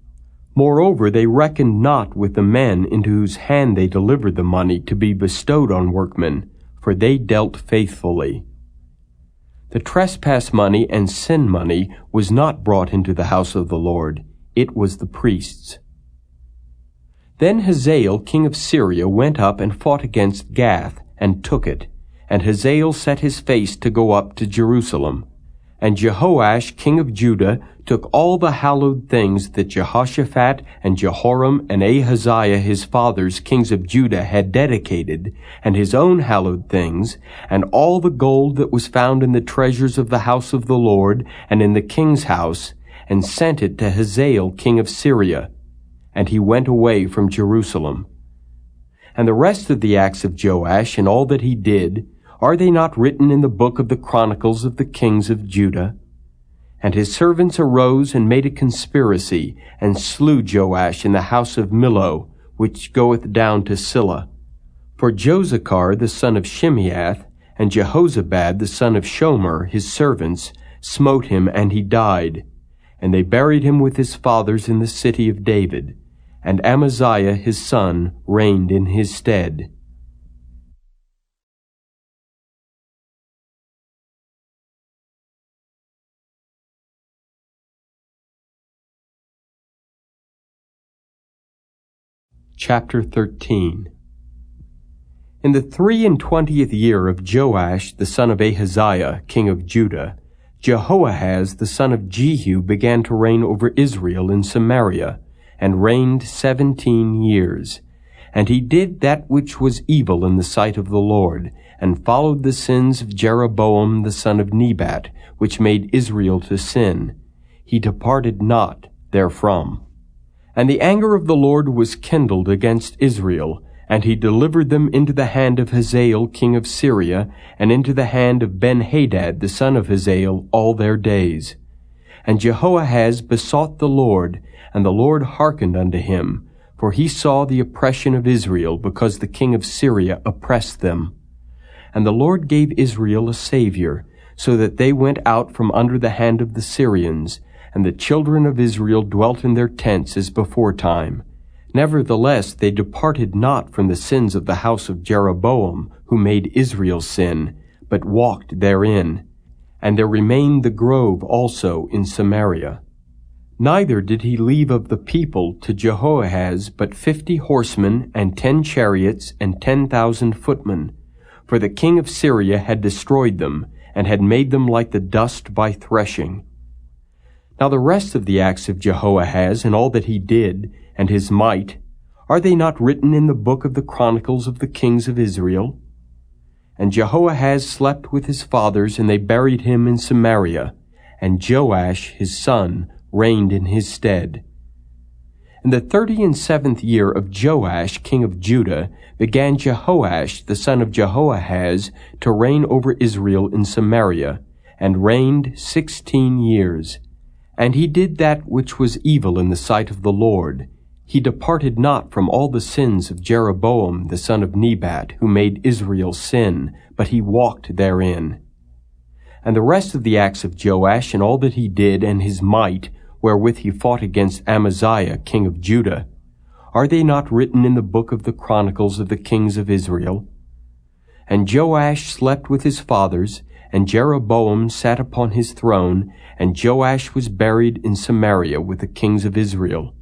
Moreover, they reckoned not with the men into whose hand they delivered the money to be bestowed on workmen, for they dealt faithfully. The trespass money and sin money was not brought into the house of the Lord, it was the priests. Then Hazael king of Syria went up and fought against Gath, and took it, and Hazael set his face to go up to Jerusalem. And Jehoash king of Judah took all the hallowed things that Jehoshaphat and Jehoram and Ahaziah his fathers kings of Judah had dedicated, and his own hallowed things, and all the gold that was found in the treasures of the house of the Lord and in the king's house, and sent it to Hazael king of Syria. And he went away from Jerusalem. And the rest of the acts of Joash and all that he did, are they not written in the book of the Chronicles of the kings of Judah? And his servants arose and made a conspiracy, and slew Joash in the house of Millo, which goeth down to Silla. For Josachar the son of Shimeath, and Jehozabad the son of Shomer, his servants, smote him, and he died. And they buried him with his fathers in the city of David. And Amaziah his son reigned in his stead. Chapter 13. In the 23 year of Joash the son of Ahaziah, king of Judah, Jehoahaz the son of Jehu began to reign over Israel in Samaria, and reigned 17 years. And he did that which was evil in the sight of the Lord, and followed the sins of Jeroboam the son of Nebat, which made Israel to sin. He departed not therefrom. And the anger of the Lord was kindled against Israel, and he delivered them into the hand of Hazael king of Syria, and into the hand of Ben-Hadad the son of Hazael all their days. And Jehoahaz besought the Lord, and the Lord hearkened unto him, for he saw the oppression of Israel, because the king of Syria oppressed them. And the Lord gave Israel a Savior, so that they went out from under the hand of the Syrians, and the children of Israel dwelt in their tents as beforetime. Nevertheless they departed not from the sins of the house of Jeroboam, who made Israel sin, but walked therein. And there remained the grove also in Samaria. Neither did he leave of the people to Jehoahaz but 50 horsemen, and 10 chariots, and 10,000 footmen. For the king of Syria had destroyed them, and had made them like the dust by threshing. Now the rest of the acts of Jehoahaz, and all that he did, and his might, are they not written in the book of the Chronicles of the kings of Israel? And Jehoahaz slept with his fathers, and they buried him in Samaria, and Joash his son reigned in his stead. In the 37th year of Joash king of Judah began Jehoash the son of Jehoahaz to reign over Israel in Samaria, and reigned 16 years. And he did that which was evil in the sight of the Lord. He departed not from all the sins of Jeroboam the son of Nebat, who made Israel sin, but he walked therein. And the rest of the acts of Joash, and all that he did, and his might, wherewith he fought against Amaziah king of Judah, are they not written in the book of the Chronicles of the kings of Israel? And Joash slept with his fathers, and Jeroboam sat upon his throne, and Joash was buried in Samaria with the kings of Israel.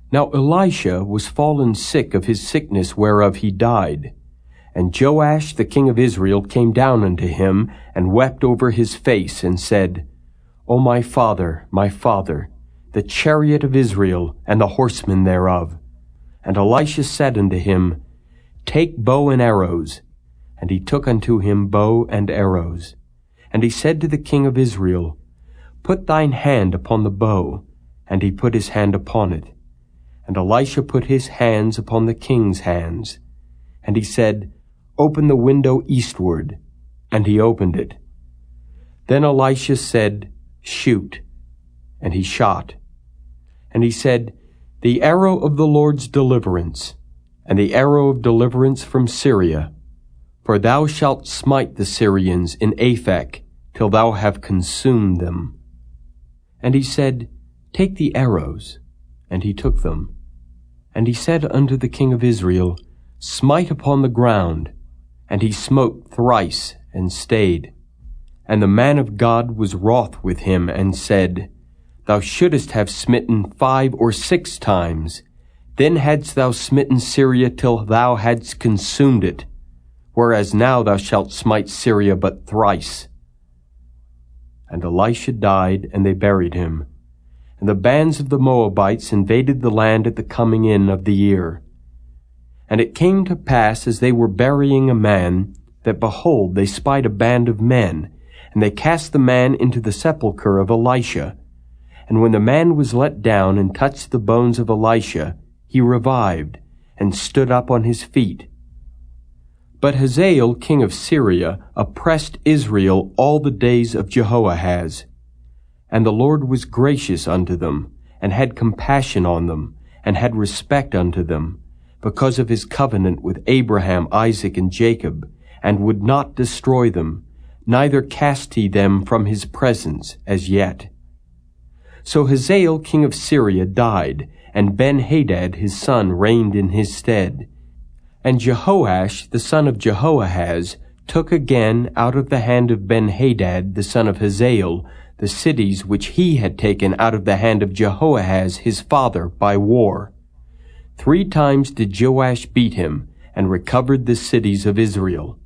Now Elisha was fallen sick of his sickness whereof he died. And Joash the king of Israel came down unto him, and wept over his face, and said, O my father, the chariot of Israel, and the horsemen thereof. And Elisha said unto him, Take bow and arrows. And he took unto him bow and arrows. And he said to the king of Israel, Put thine hand upon the bow. And he put his hand upon it. And Elisha put his hands upon the king's hands. And he said, Open the window eastward. And he opened it. Then Elisha said, Shoot. And he shot. And he said, The arrow of the Lord's deliverance, and the arrow of deliverance from Syria. For thou shalt smite the Syrians in Aphek, till thou have consumed them. And he said, Take the arrows. And he took them. And he said unto the king of Israel, Smite upon the ground. And he smote thrice, and stayed. And the man of God was wroth with him, and said, Thou shouldest have smitten 5 or 6 times. Then hadst thou smitten Syria till thou hadst consumed it. Whereas now thou shalt smite Syria but thrice. And Elisha died, and they buried him. And the bands of the Moabites invaded the land at the coming in of the year. And it came to pass, as they were burying a man, that behold, they spied a band of men, and they cast the man into the sepulchre of Elisha. And when the man was let down and touched the bones of Elisha, he revived, and stood up on his feet. But Hazael king of Syria oppressed Israel all the days of Jehoahaz. And the Lord was gracious unto them, and had compassion on them, and had respect unto them, because of his covenant with Abraham, Isaac, and Jacob, and would not destroy them, neither cast he them from his presence as yet. So Hazael king of Syria died, and Ben-Hadad his son reigned in his stead. And Jehoash the son of Jehoahaz took again out of the hand of Ben-Hadad the son of Hazael the cities which he had taken out of the hand of Jehoahaz his father by war. 3 times did Joash beat him, and recovered the cities of Israel.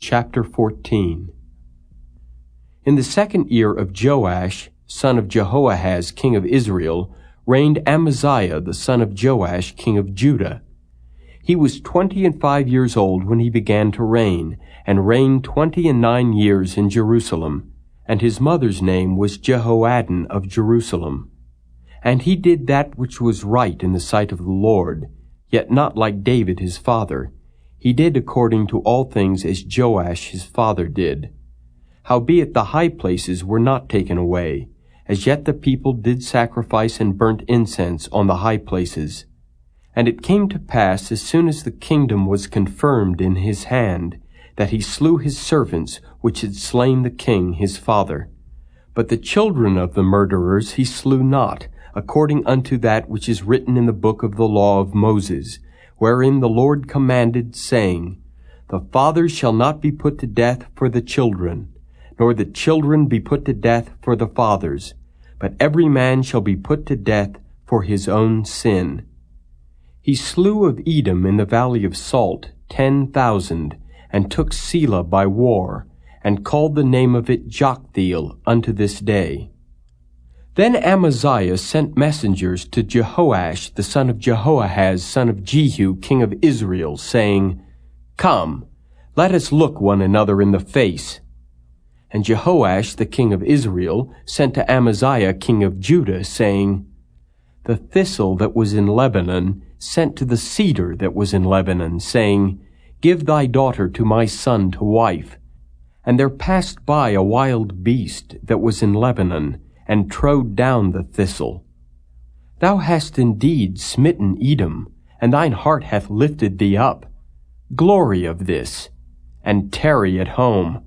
Chapter 14. In the 2nd year of Joash, son of Jehoahaz, king of Israel, reigned Amaziah, the son of Joash, king of Judah. He was 25 years old when he began to reign, and reigned 29 years in Jerusalem. And his mother's name was Jehoaddan of Jerusalem. And he did that which was right in the sight of the Lord, yet not like David his father. He did according to all things as Joash his father did. Howbeit the high places were not taken away. As yet the people did sacrifice and burnt incense on the high places. And it came to pass, as soon as the kingdom was confirmed in his hand, that he slew his servants which had slain the king his father. But the children of the murderers he slew not, according unto that which is written in the book of the law of Moses, wherein the Lord commanded, saying, The fathers shall not be put to death for the children, nor the children be put to death for the fathers, but every man shall be put to death for his own sin. He slew of Edom in the valley of Salt 10,000, and took Selah by war, and called the name of it Joktheel unto this day. Then Amaziah sent messengers to Jehoash the son of Jehoahaz, son of Jehu, king of Israel, saying, Come, let us look one another in the face. And Jehoash the king of Israel sent to Amaziah king of Judah, saying, The thistle that was in Lebanon sent to the cedar that was in Lebanon, saying, Give thy daughter to my son to wife. And there passed by a wild beast that was in Lebanon, and trode down the thistle. Thou hast indeed smitten Edom, and thine heart hath lifted thee up. Glory of this, and tarry at home.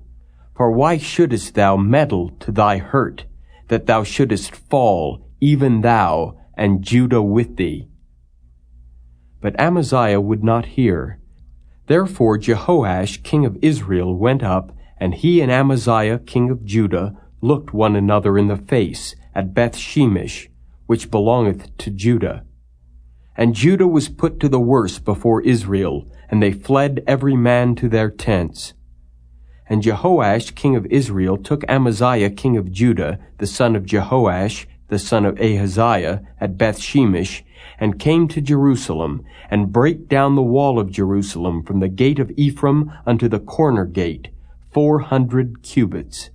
For why shouldest thou meddle to thy hurt, that thou shouldest fall, even thou, and Judah with thee? But Amaziah would not hear. Therefore Jehoash king of Israel went up, and he and Amaziah king of Judah looked one another in the face at Beth-shemesh, which belongeth to Judah. And Judah was put to the worse before Israel, and they fled every man to their tents. And Jehoash king of Israel took Amaziah king of Judah, the son of Jehoash, the son of Ahaziah, at Bethshemesh, and came to Jerusalem, and brake down the wall of Jerusalem from the gate of Ephraim unto the corner gate, 400 cubits.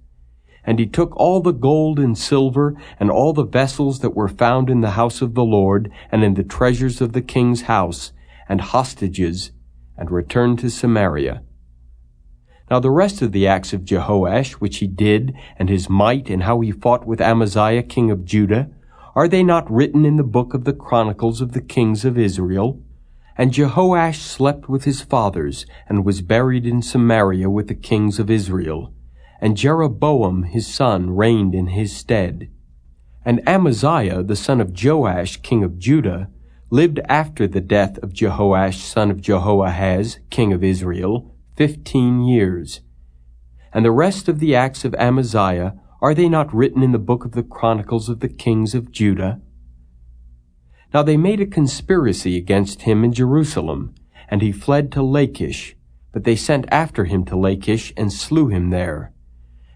And he took all the gold and silver, and all the vessels that were found in the house of the Lord, and in the treasures of the king's house, and hostages, and returned to Samaria. Now the rest of the acts of Jehoash, which he did, and his might, and how he fought with Amaziah king of Judah, are they not written in the book of the Chronicles of the kings of Israel? And Jehoash slept with his fathers, and was buried in Samaria with the kings of Israel. And Jeroboam his son reigned in his stead. And Amaziah the son of Joash king of Judah lived after the death of Jehoash son of Jehoahaz king of Israel 15 years. And the rest of the acts of Amaziah, are they not written in the book of the Chronicles of the kings of Judah? Now they made a conspiracy against him in Jerusalem, and he fled to Lachish, but they sent after him to Lachish, and slew him there.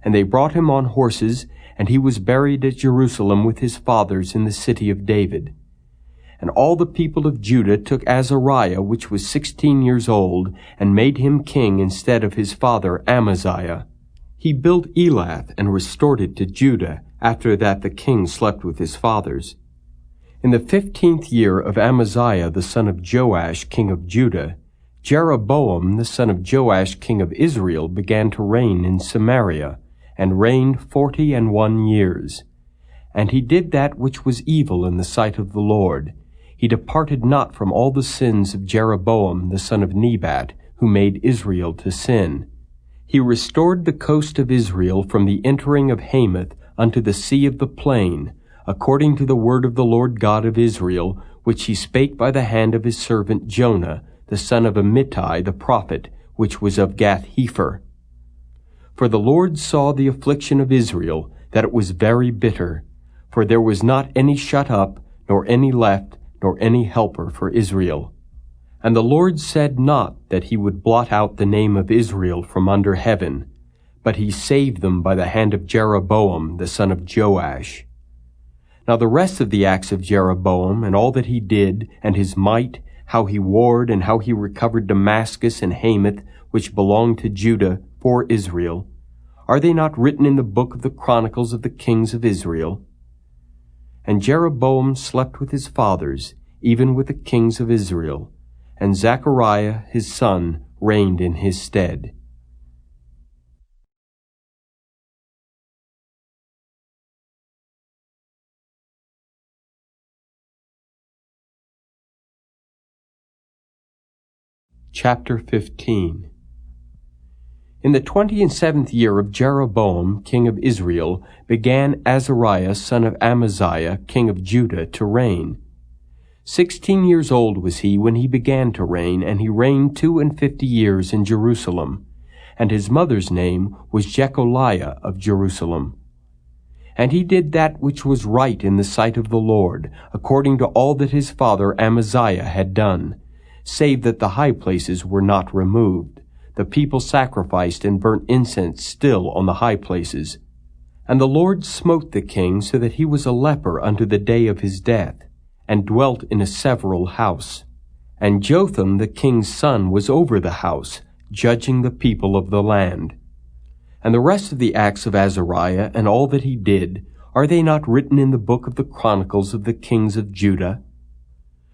And they brought him on horses, and he was buried at Jerusalem with his fathers in the city of David. And all the people of Judah took Azariah, which was 16 years old, and made him king instead of his father Amaziah. He built Elath, and restored it to Judah, after that the king slept with his fathers. In the 15th year of Amaziah the son of Joash king of Judah, Jeroboam the son of Joash king of Israel began to reign in Samaria, and reigned 41 years. And he did that which was evil in the sight of the Lord. He departed not from all the sins of Jeroboam the son of Nebat, who made Israel to sin. He restored the coast of Israel from the entering of Hamath unto the sea of the plain, according to the word of the Lord God of Israel, which he spake by the hand of his servant Jonah, the son of Amittai the prophet, which was of Gath-hepher. For the Lord saw the affliction of Israel, that it was very bitter, for there was not any shut up, nor any left, nor any helper for Israel. And the Lord said not that he would blot out the name of Israel from under heaven, but he saved them by the hand of Jeroboam the son of Joash. Now the rest of the acts of Jeroboam, and all that he did, and his might, how he warred, and how he recovered Damascus and Hamath, which belonged to Judah, for Israel, are they not written in the book of the Chronicles of the kings of Israel? And Jeroboam slept with his fathers, even with the kings of Israel, and Zechariah his son reigned in his stead. Chapter 15. In the 27th year of Jeroboam king of Israel began Azariah son of Amaziah king of Judah to reign. 16 years old was he when he began to reign, and he reigned 52 years in Jerusalem. And his mother's name was Jecholiah of Jerusalem. And he did that which was right in the sight of the Lord, according to all that his father Amaziah had done, save that the high places were not removed. The people sacrificed and burnt incense still on the high places. And the Lord smote the king so that he was a leper unto the day of his death, and dwelt in a several house. And Jotham the king's son was over the house, judging the people of the land. And the rest of the acts of Azariah, and all that he did, are they not written in the book of the Chronicles of the kings of Judah?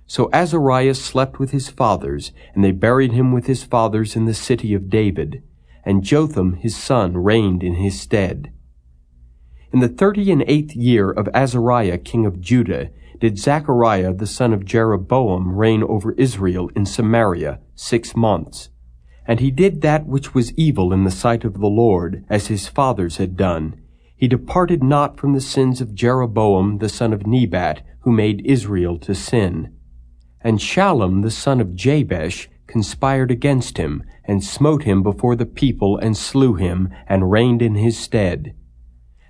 So Azariah slept with his fathers, and they buried him with his fathers in the city of David, and Jotham his son reigned in his stead. In the 38th year of Azariah king of Judah did Zechariah the son of Jeroboam reign over Israel in Samaria 6 months. And he did that which was evil in the sight of the Lord, as his fathers had done. He departed not from the sins of Jeroboam the son of Nebat, who made Israel to sin. And Shallum the son of Jabesh conspired against him, and smote him before the people, and slew him, and reigned in his stead.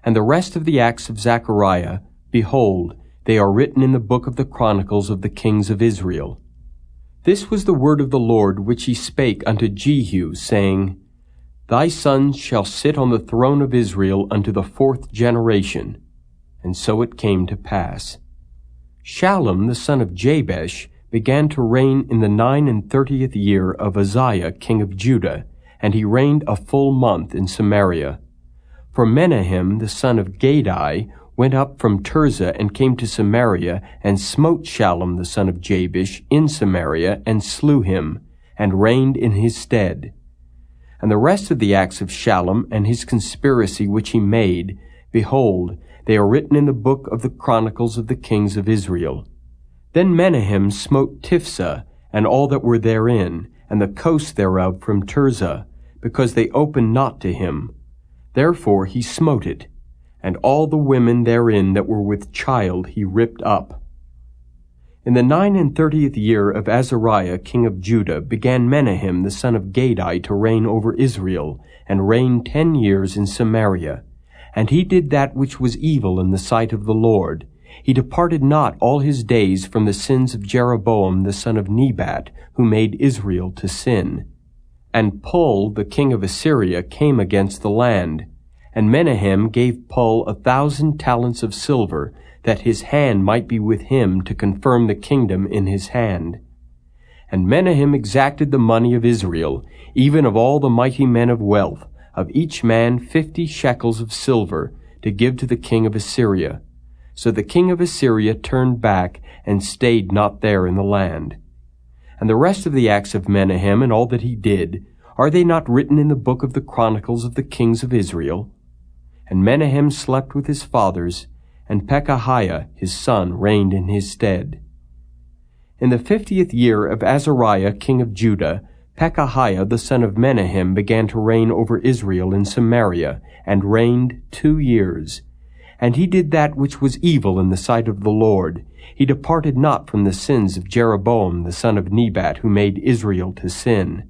And the rest of the acts of Zechariah, behold, they are written in the book of the Chronicles of the kings of Israel. This was the word of the Lord which he spake unto Jehu, saying, Thy sons shall sit on the throne of Israel unto the 4th generation. And so it came to pass. Shallum the son of Jabesh began to reign in the 39th year of Uzziah king of Judah, and he reigned a full month in Samaria. For Menahem the son of Gadai went up from Tirzah and came to Samaria, and smote Shallum the son of Jabesh in Samaria, and slew him, and reigned in his stead. And the rest of the acts of Shallum and his conspiracy which he made, behold, they are written in the book of the Chronicles of the kings of Israel. Then Menahem smote Tiphsah, and all that were therein, and the coast thereof from Tirzah, because they opened not to him. Therefore he smote it, and all the women therein that were with child he ripped up. In the 39th year of Azariah king of Judah began Menahem the son of Gadai to reign over Israel, and reigned 10 years in Samaria. And he did that which was evil in the sight of the Lord. He departed not all his days from the sins of Jeroboam the son of Nebat, who made Israel to sin. And Pul the king of Assyria came against the land. And Menahem gave Pul 1,000 talents of silver, that his hand might be with him to confirm the kingdom in his hand. And Menahem exacted the money of Israel, even of all the mighty men of wealth, of each man 50 shekels of silver, to give to the king of Assyria. So the king of Assyria turned back, and stayed not there in the land. And the rest of the acts of Menahem, and all that he did, are they not written in the book of the Chronicles of the kings of Israel? And Menahem slept with his fathers, and Pekahiah his son reigned in his stead. In the 50th year of Azariah king of Judah, Pekahiah the son of Menahem began to reign over Israel in Samaria, and reigned 2 years. And he did that which was evil in the sight of the Lord. He departed not from the sins of Jeroboam the son of Nebat, who made Israel to sin.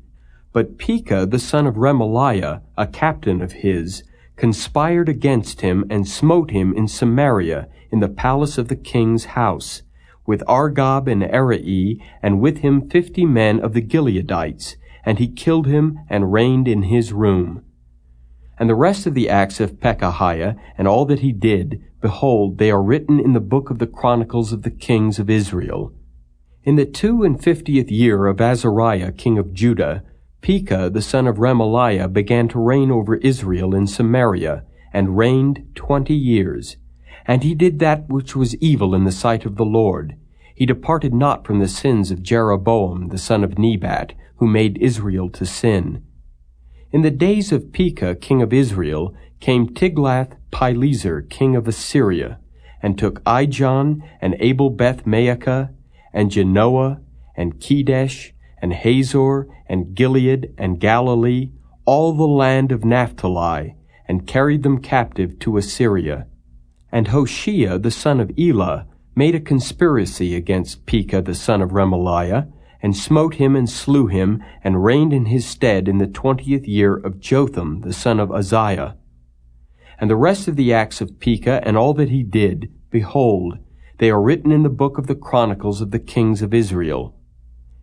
But Pekah the son of Remaliah, a captain of his, conspired against him, and smote him in Samaria, in the palace of the king's house, with Argob and Arai, and with him 50 men of the Gileadites, and he killed him, and reigned in his room. And the rest of the acts of Pekahiah, and all that he did, behold, they are written in the book of the Chronicles of the kings of Israel. In the 52nd year of Azariah king of Judah, Pekah the son of Remaliah began to reign over Israel in Samaria, and reigned 20 years. And he did that which was evil in the sight of the Lord. He departed not from the sins of Jeroboam the son of Nebat, who made Israel to sin. In the days of Pekah king of Israel came Tiglath-Pileser king of Assyria, and took Ijon, and Abel-Beth-Maacah, and Genoa, and Kedesh, and Hazor, and Gilead, and Galilee, all the land of Naphtali, and carried them captive to Assyria. And Hoshea the son of Elah made a conspiracy against Pekah the son of Remaliah, and smote him and slew him, and reigned in his stead in the 20th year of Jotham the son of Uzziah. And the rest of the acts of Pekah, and all that he did, behold, they are written in the book of the Chronicles of the kings of Israel.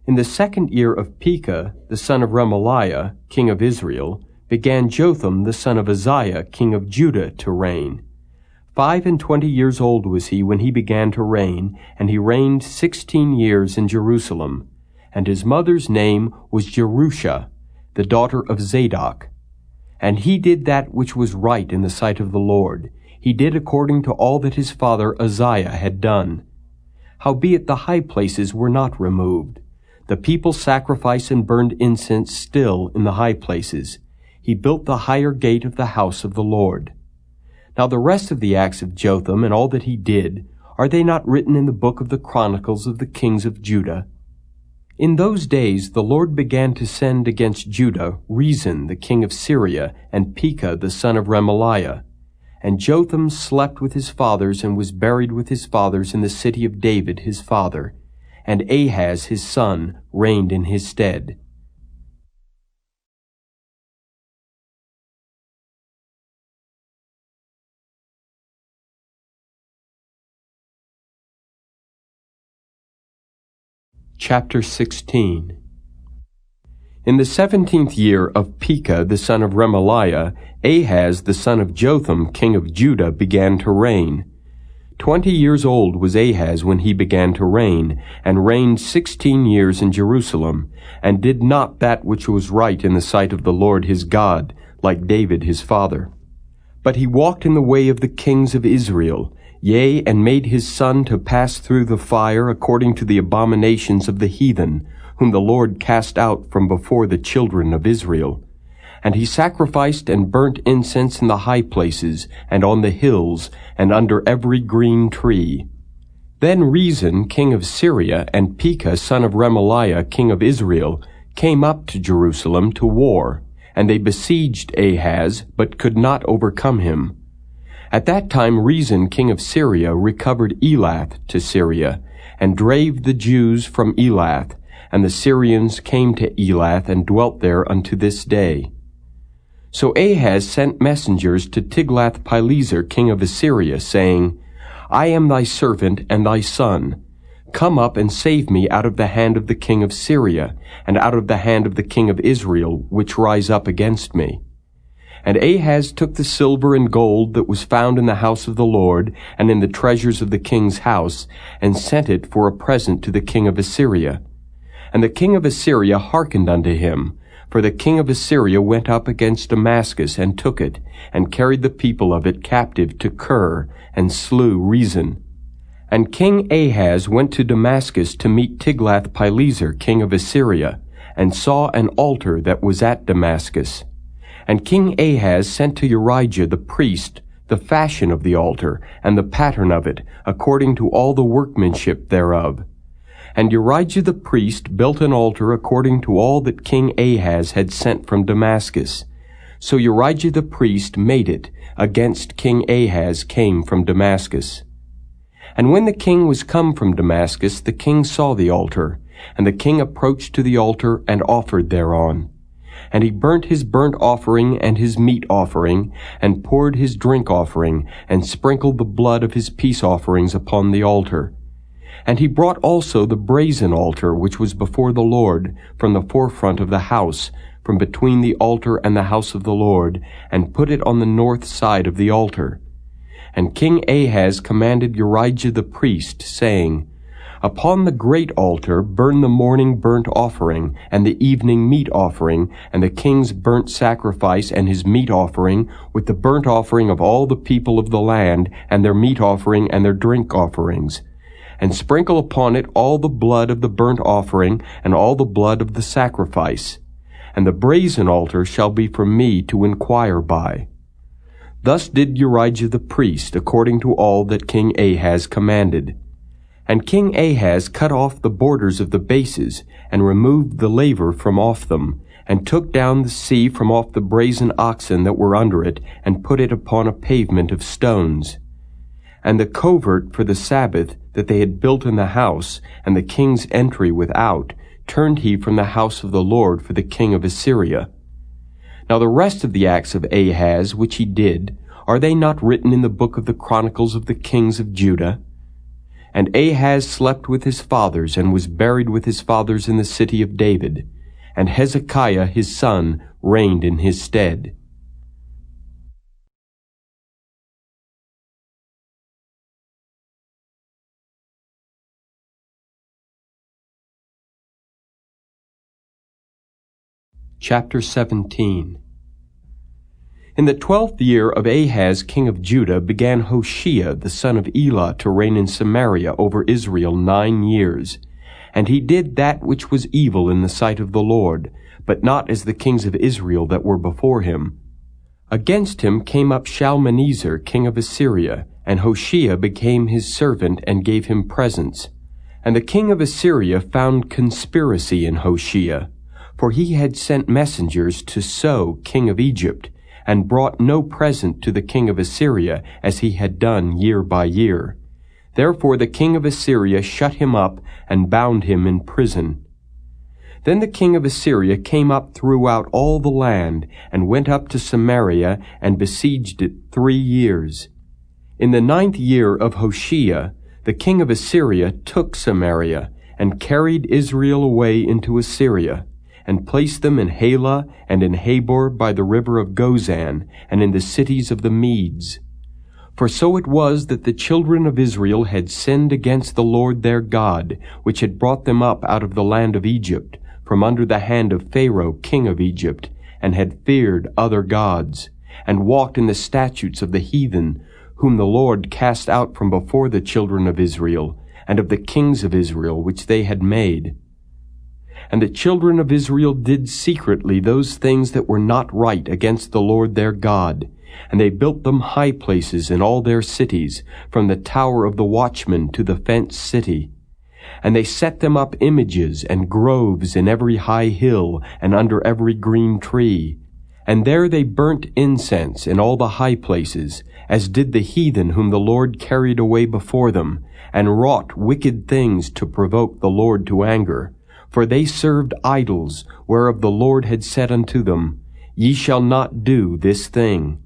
In the 2nd year of Pekah the son of Remaliah, king of Israel, began Jotham the son of Uzziah, king of Judah, to reign. 25 years old was he when he began to reign, and he reigned 16 years in Jerusalem. And his mother's name was Jerusha, the daughter of Zadok. And he did that which was right in the sight of the Lord. He did according to all that his father Uzziah had done. Howbeit the high places were not removed. The people sacrificed and burned incense still in the high places. He built the higher gate of the house of the Lord. Now the rest of the acts of Jotham, and all that he did, are they not written in the book of the Chronicles of the kings of Judah? In those days the Lord began to send against Judah Rezin the king of Syria, and Pekah the son of Remaliah. And Jotham slept with his fathers, and was buried with his fathers in the city of David his father. And Ahaz his son reigned in his stead. Chapter 16. In the 17th year of Pekah the son of Remaliah, Ahaz the son of Jotham king of Judah began to reign. 20 years old was Ahaz when he began to reign, and reigned 16 years in Jerusalem, and did not that which was right in the sight of the Lord his God, like David his father. But he walked in the way of the kings of Israel, yea, and made his son to pass through the fire according to the abominations of the heathen, whom the Lord cast out from before the children of Israel. And he sacrificed and burnt incense in the high places, and on the hills, and under every green tree. Then Rezin, king of Syria, and Pekah, son of Remaliah, king of Israel, came up to Jerusalem to war, and they besieged Ahaz, but could not overcome him. At that time Rezin, king of Syria, recovered Elath to Syria, and drave the Jews from Elath, and the Syrians came to Elath and dwelt there unto this day. So Ahaz sent messengers to Tiglath-Pileser, king of Assyria, saying, I am thy servant and thy son. Come up and save me out of the hand of the king of Syria, and out of the hand of the king of Israel, which rise up against me. And Ahaz took the silver and gold that was found in the house of the Lord, and in the treasures of the king's house, and sent it for a present to the king of Assyria. And the king of Assyria hearkened unto him, for the king of Assyria went up against Damascus, and took it, and carried the people of it captive to Kir, and slew Rezin. And King Ahaz went to Damascus to meet Tiglath-Pileser, king of Assyria, and saw an altar that was at Damascus. And King Ahaz sent to Urijah the priest the fashion of the altar, and the pattern of it, according to all the workmanship thereof. And Urijah the priest built an altar according to all that King Ahaz had sent from Damascus. So Urijah the priest made it, against King Ahaz came from Damascus. And when the king was come from Damascus, the king saw the altar, and the king approached to the altar and offered thereon. And he burnt his burnt offering and his meat offering, and poured his drink offering, and sprinkled the blood of his peace offerings upon the altar. And he brought also the brazen altar which was before the Lord, from the forefront of the house, from between the altar and the house of the Lord, and put it on the north side of the altar. And King Ahaz commanded Urijah the priest, saying, Upon the great altar burn the morning burnt offering, and the evening meat offering, and the king's burnt sacrifice and his meat offering, with the burnt offering of all the people of the land, and their meat offering and their drink offerings. And sprinkle upon it all the blood of the burnt offering, and all the blood of the sacrifice. And the brazen altar shall be for me to inquire by. Thus did Urijah the priest, according to all that King Ahaz commanded. And King Ahaz cut off the borders of the bases, and removed the laver from off them, and took down the sea from off the brazen oxen that were under it, and put it upon a pavement of stones. And the covert for the Sabbath that they had built in the house, and the king's entry without, turned he from the house of the Lord for the king of Assyria. Now the rest of the acts of Ahaz which he did, are they not written in the book of the Chronicles of the kings of Judah? And Ahaz slept with his fathers, and was buried with his fathers in the city of David. And Hezekiah his son reigned in his stead. Chapter 17. In the 12th year of Ahaz king of Judah began Hoshea the son of Elah to reign in Samaria over Israel 9 years. And he did that which was evil in the sight of the Lord, but not as the kings of Israel that were before him. Against him came up Shalmaneser king of Assyria, and Hoshea became his servant and gave him presents. And the king of Assyria found conspiracy in Hoshea, for he had sent messengers to So king of Egypt, and brought no present to the king of Assyria, as he had done year by year. Therefore the king of Assyria shut him up, and bound him in prison. Then the king of Assyria came up throughout all the land, and went up to Samaria, and besieged it 3 years. In the 9th year of Hoshea, the king of Assyria took Samaria, and carried Israel away into Assyria, and placed them in Halah and in Habor by the river of Gozan, and in the cities of the Medes. For so it was that the children of Israel had sinned against the Lord their God, which had brought them up out of the land of Egypt, from under the hand of Pharaoh king of Egypt, and had feared other gods, and walked in the statutes of the heathen, whom the Lord cast out from before the children of Israel, and of the kings of Israel which they had made. And the children of Israel did secretly those things that were not right against the Lord their God, and they built them high places in all their cities, from the tower of the watchman to the fenced city. And they set them up images and groves in every high hill and under every green tree. And there they burnt incense in all the high places, as did the heathen whom the Lord carried away before them, and wrought wicked things to provoke the Lord to anger. For they served idols, whereof the Lord had said unto them, Ye shall not do this thing.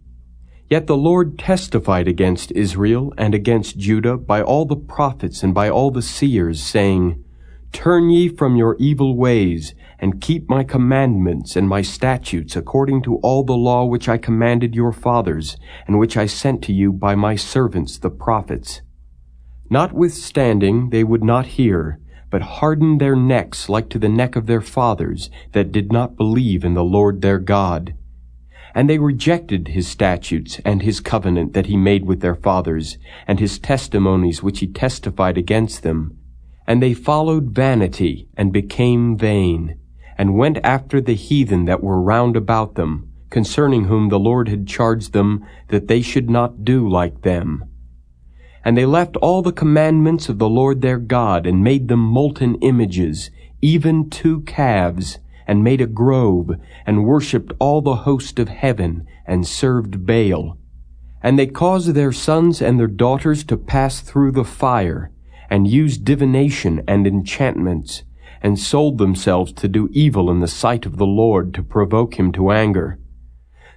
Yet the Lord testified against Israel and against Judah by all the prophets and by all the seers, saying, Turn ye from your evil ways, and keep my commandments and my statutes according to all the law which I commanded your fathers, and which I sent to you by my servants the prophets. Notwithstanding they would not hear, but hardened their necks like to the neck of their fathers, that did not believe in the Lord their God. And they rejected his statutes and his covenant that he made with their fathers, and his testimonies which he testified against them. And they followed vanity, and became vain, and went after the heathen that were round about them, concerning whom the Lord had charged them that they should not do like them. And they left all the commandments of the Lord their God, and made them molten images, even 2 calves, and made a grove, and worshipped all the host of heaven, and served Baal. And they caused their sons and their daughters to pass through the fire, and used divination and enchantments, and sold themselves to do evil in the sight of the Lord, to provoke him to anger.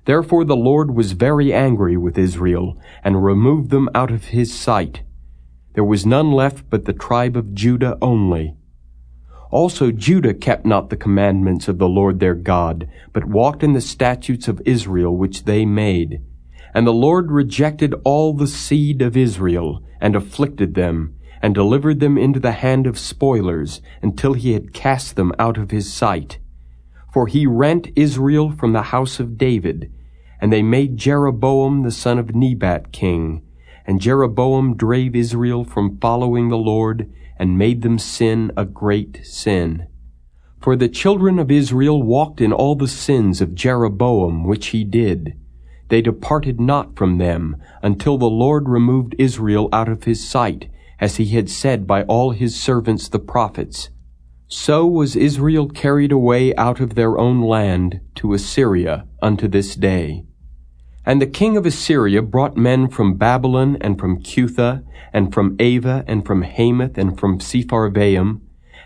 Therefore the Lord was very angry with Israel, and removed them out of his sight. There was none left but the tribe of Judah only. Also Judah kept not the commandments of the Lord their God, but walked in the statutes of Israel which they made. And the Lord rejected all the seed of Israel, and afflicted them, and delivered them into the hand of spoilers, until he had cast them out of his sight. For he rent Israel from the house of David, and they made Jeroboam the son of Nebat king. And Jeroboam drave Israel from following the Lord, and made them sin a great sin. For the children of Israel walked in all the sins of Jeroboam which he did. They departed not from them, until the Lord removed Israel out of his sight, as he had said by all his servants the prophets. So was Israel carried away out of their own land to Assyria unto this day. And the king of Assyria brought men from Babylon, and from Cutha, and from Ava, and from Hamath, and from Sepharvaim,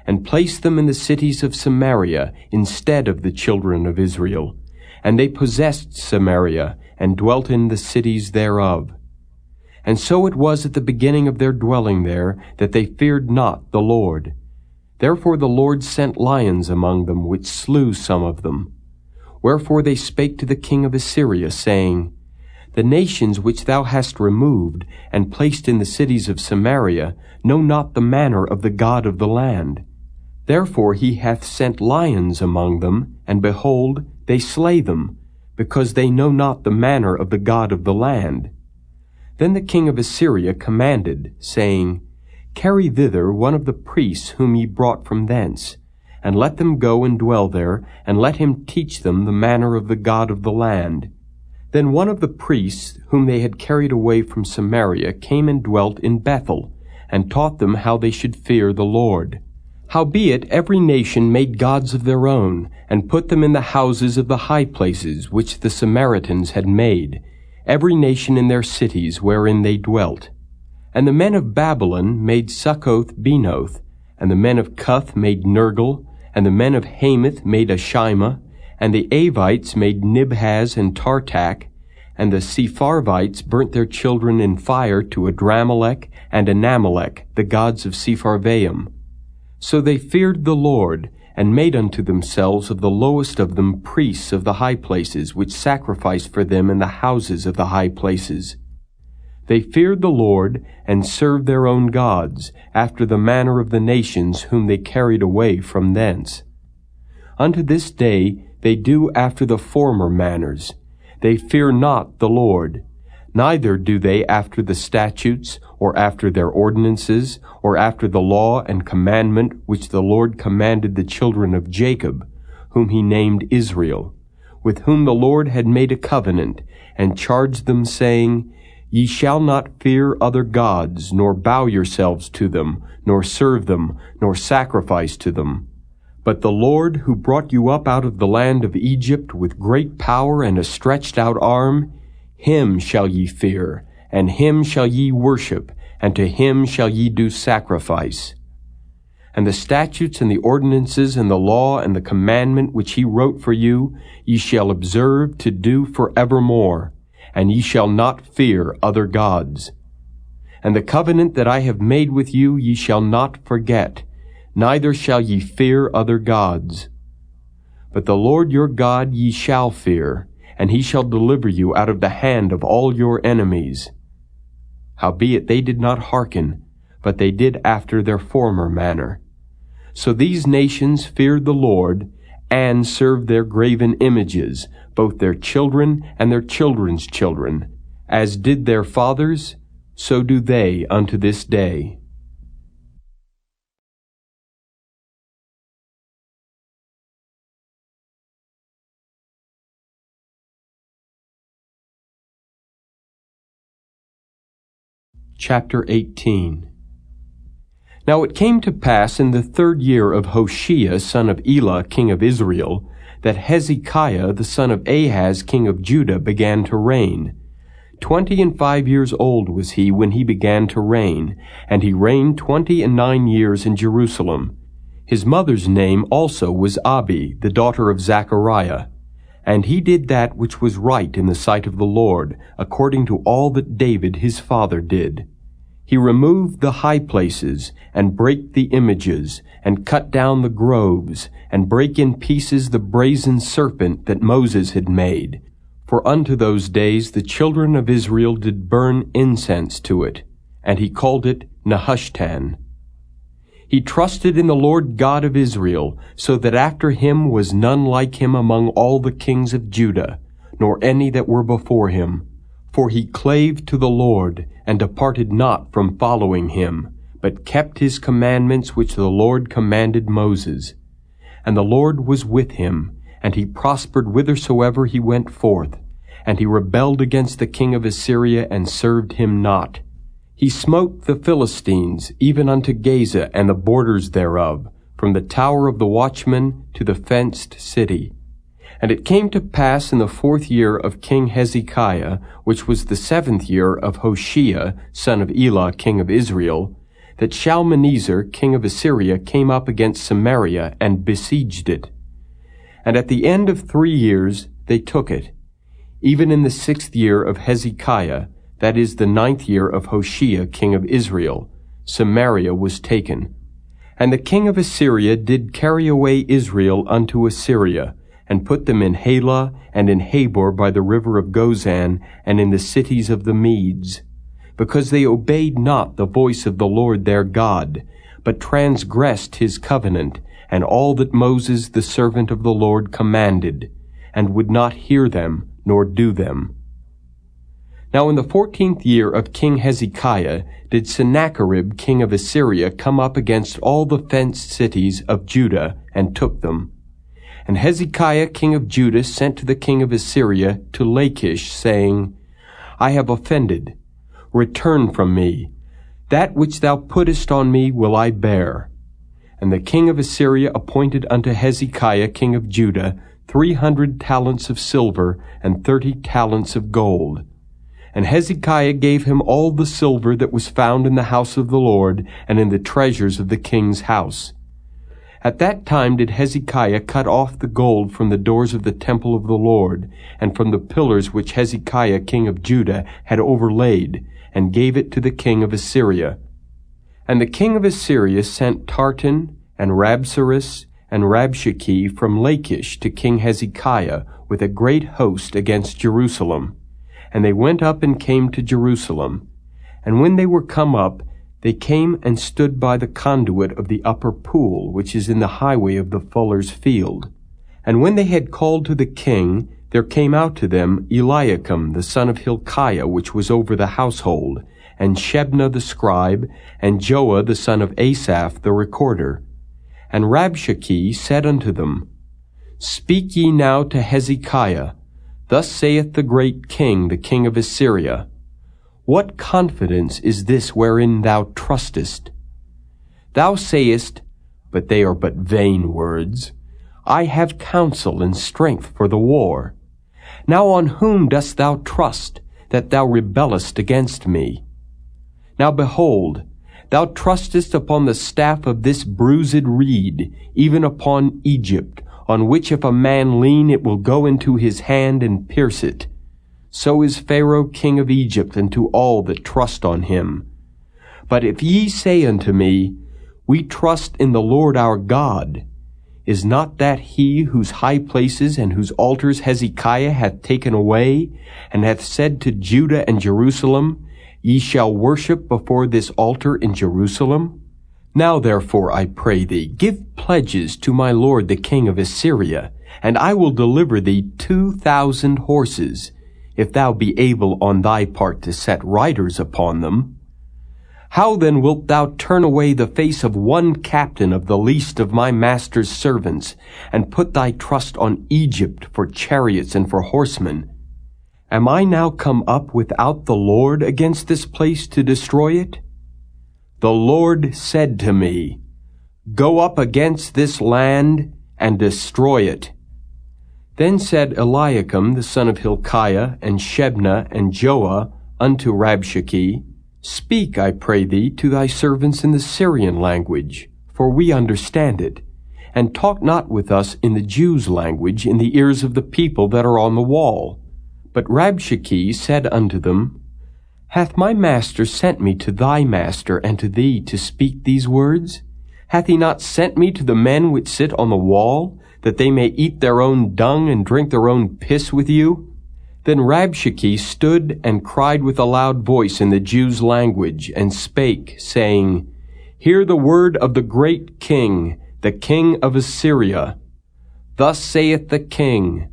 and placed them in the cities of Samaria instead of the children of Israel. And they possessed Samaria, and dwelt in the cities thereof. And so it was at the beginning of their dwelling there, that they feared not the Lord. Therefore the Lord sent lions among them, which slew some of them. Wherefore they spake to the king of Assyria, saying, The nations which thou hast removed, and placed in the cities of Samaria, know not the manner of the God of the land. Therefore he hath sent lions among them, and behold, they slay them, because they know not the manner of the God of the land. Then the king of Assyria commanded, saying, Carry thither one of the priests whom ye brought from thence, and let them go and dwell there, and let him teach them the manner of the God of the land. Then one of the priests whom they had carried away from Samaria came and dwelt in Bethel, and taught them how they should fear the Lord. Howbeit every nation made gods of their own, and put them in the houses of the high places which the Samaritans had made, every nation in their cities wherein they dwelt. And the men of Babylon made Succoth-Benoth, and the men of Cuth made Nergal, and the men of Hamath made Ashima, and the Avites made Nibhaz and Tartak, and the Sepharvites burnt their children in fire to Adramelech and Anamelech, the gods of Sepharvaim. So they feared the Lord, and made unto themselves of the lowest of them priests of the high places, which sacrificed for them in the houses of the high places. They feared the Lord, and served their own gods, after the manner of the nations whom they carried away from thence. Unto this day they do after the former manners. They fear not the Lord, neither do they after the statutes, or after their ordinances, or after the law and commandment which the Lord commanded the children of Jacob, whom he named Israel, with whom the Lord had made a covenant, and charged them, saying, Ye shall not fear other gods, nor bow yourselves to them, nor serve them, nor sacrifice to them. But the Lord, who brought you up out of the land of Egypt with great power and a stretched out arm, him shall ye fear, and him shall ye worship, and to him shall ye do sacrifice. And the statutes and the ordinances and the law and the commandment which he wrote for you, ye shall observe to do forevermore, and ye shall not fear other gods. And the covenant that I have made with you ye shall not forget, neither shall ye fear other gods. But the Lord your God ye shall fear, and he shall deliver you out of the hand of all your enemies. Howbeit they did not hearken, but they did after their former manner. So these nations feared the Lord, and served their graven images, both their children and their children's children. As did their fathers, so do they unto this day. Chapter 18. Now it came to pass in the 3rd year of Hoshea son of Elah king of Israel, that Hezekiah the son of Ahaz king of Judah began to reign. 25 years old was he when he began to reign, and he reigned 29 years in Jerusalem. His mother's name also was Abi, the daughter of Zechariah. And he did that which was right in the sight of the Lord, according to all that David his father did. He removed the high places, and brake the images, and cut down the groves, and brake in pieces the brazen serpent that Moses had made. For unto those days the children of Israel did burn incense to it, and he called it Nehushtan. He trusted in the Lord God of Israel, so that after him was none like him among all the kings of Judah, nor any that were before him. For he clave to the Lord, and departed not from following him, but kept his commandments which the Lord commanded Moses. And the Lord was with him, and he prospered whithersoever he went forth. And he rebelled against the king of Assyria, and served him not. He smote the Philistines, even unto Gaza and the borders thereof, from the tower of the watchman to the fenced city. And it came to pass in the 4th year of King Hezekiah, which was the 7th year of Hoshea, son of Elah, king of Israel, that Shalmaneser, king of Assyria, came up against Samaria and besieged it. And at the end of 3 years they took it. Even in the 6th year of Hezekiah, that is the 9th year of Hoshea, king of Israel, Samaria was taken. And the king of Assyria did carry away Israel unto Assyria, and put them in Halah, and in Habor by the river of Gozan, and in the cities of the Medes, because they obeyed not the voice of the Lord their God, but transgressed his covenant, and all that Moses the servant of the Lord commanded, and would not hear them, nor do them. Now in the 14th year of King Hezekiah did Sennacherib king of Assyria come up against all the fenced cities of Judah, and took them. And Hezekiah king of Judah sent to the king of Assyria to Lachish, saying, I have offended. Return from me. That which thou puttest on me will I bear. And the king of Assyria appointed unto Hezekiah king of Judah 300 talents of silver and 30 talents of gold. And Hezekiah gave him all the silver that was found in the house of the Lord, and in the treasures of the king's house. At that time did Hezekiah cut off the gold from the doors of the temple of the Lord, and from the pillars which Hezekiah king of Judah had overlaid, and gave it to the king of Assyria. And the king of Assyria sent Tartan, and Rabsaris, and Rabshakeh from Lachish to King Hezekiah with a great host against Jerusalem. And they went up and came to Jerusalem. And when they were come up, they came and stood by the conduit of the upper pool, which is in the highway of the fuller's field. And when they had called to the king, there came out to them Eliakim the son of Hilkiah, which was over the household, and Shebna the scribe, and Joah the son of Asaph the recorder. And Rabshakeh said unto them, Speak ye now to Hezekiah, Thus saith the great king, the king of Assyria, What confidence is this wherein thou trustest? Thou sayest, but they are but vain words, I have counsel and strength for the war. Now on whom dost thou trust, that thou rebellest against me? Now behold, thou trustest upon the staff of this bruised reed, even upon Egypt, on which if a man lean it will go into his hand and pierce it. So is Pharaoh king of Egypt unto all that trust on him. But if ye say unto me, We trust in the Lord our God, is not that he whose high places and whose altars Hezekiah hath taken away, and hath said to Judah and Jerusalem, Ye shall worship before this altar in Jerusalem? Now therefore, I pray thee, give pledges to my lord the king of Assyria, and I will deliver thee 2,000 horses, if thou be able on thy part to set riders upon them. How then wilt thou turn away the face of one captain of the least of my master's servants, and put thy trust on Egypt for chariots and for horsemen? Am I now come up without the Lord against this place to destroy it? The Lord said to me, Go up against this land and destroy it. Then said Eliakim the son of Hilkiah, and Shebna, and Joah, unto Rabshakeh, Speak, I pray thee, to thy servants in the Syrian language, for we understand it, and talk not with us in the Jews' language in the ears of the people that are on the wall. But Rabshakeh said unto them, Hath my master sent me to thy master and to thee to speak these words? Hath he not sent me to the men which sit on the wall, that they may eat their own dung and drink their own piss with you? Then Rabshakeh stood and cried with a loud voice in the Jews' language, and spake, saying, Hear the word of the great king, the king of Assyria. Thus saith the king,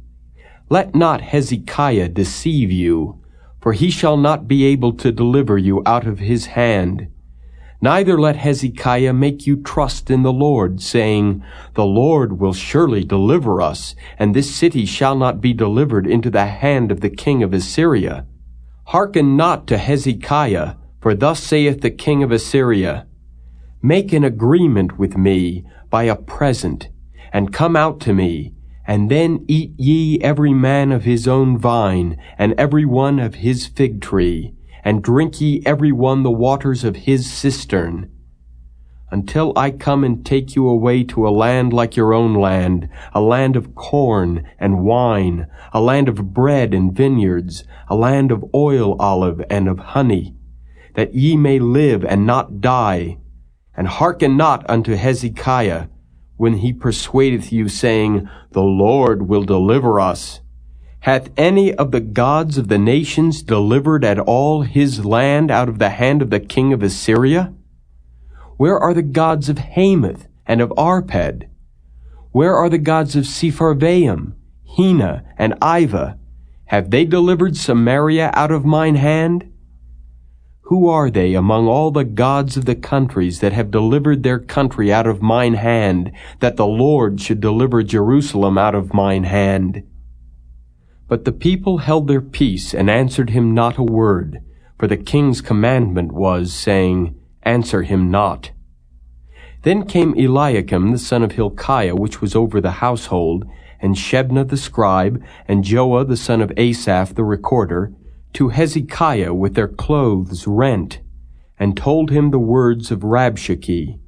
Let not Hezekiah deceive you, for he shall not be able to deliver you out of his hand. Neither let Hezekiah make you trust in the Lord, saying, The Lord will surely deliver us, and this city shall not be delivered into the hand of the king of Assyria. Hearken not to Hezekiah, for thus saith the king of Assyria, Make an agreement with me by a present, and come out to me, and then eat ye every man of his own vine, and every one of his fig tree, and drink ye every one the waters of his cistern, until I come and take you away to a land like your own land, a land of corn and wine, a land of bread and vineyards, a land of oil olive and of honey, that ye may live and not die. And hearken not unto Hezekiah, when he persuadeth you, saying, The Lord will deliver us. Hath any of the gods of the nations delivered at all his land out of the hand of the king of Assyria? Where are the gods of Hamath and of Arpad? Where are the gods of Sepharvaim, Hena, and Ivah? Have they delivered Samaria out of mine hand? Who are they among all the gods of the countries that have delivered their country out of mine hand, that the Lord should deliver Jerusalem out of mine hand? But the people held their peace, and answered him not a word, for the king's commandment was, saying, Answer him not. Then came Eliakim the son of Hilkiah, which was over the household, and Shebna the scribe, and Joah the son of Asaph the recorder, to Hezekiah with their clothes rent, and told him the words of Rabshakeh.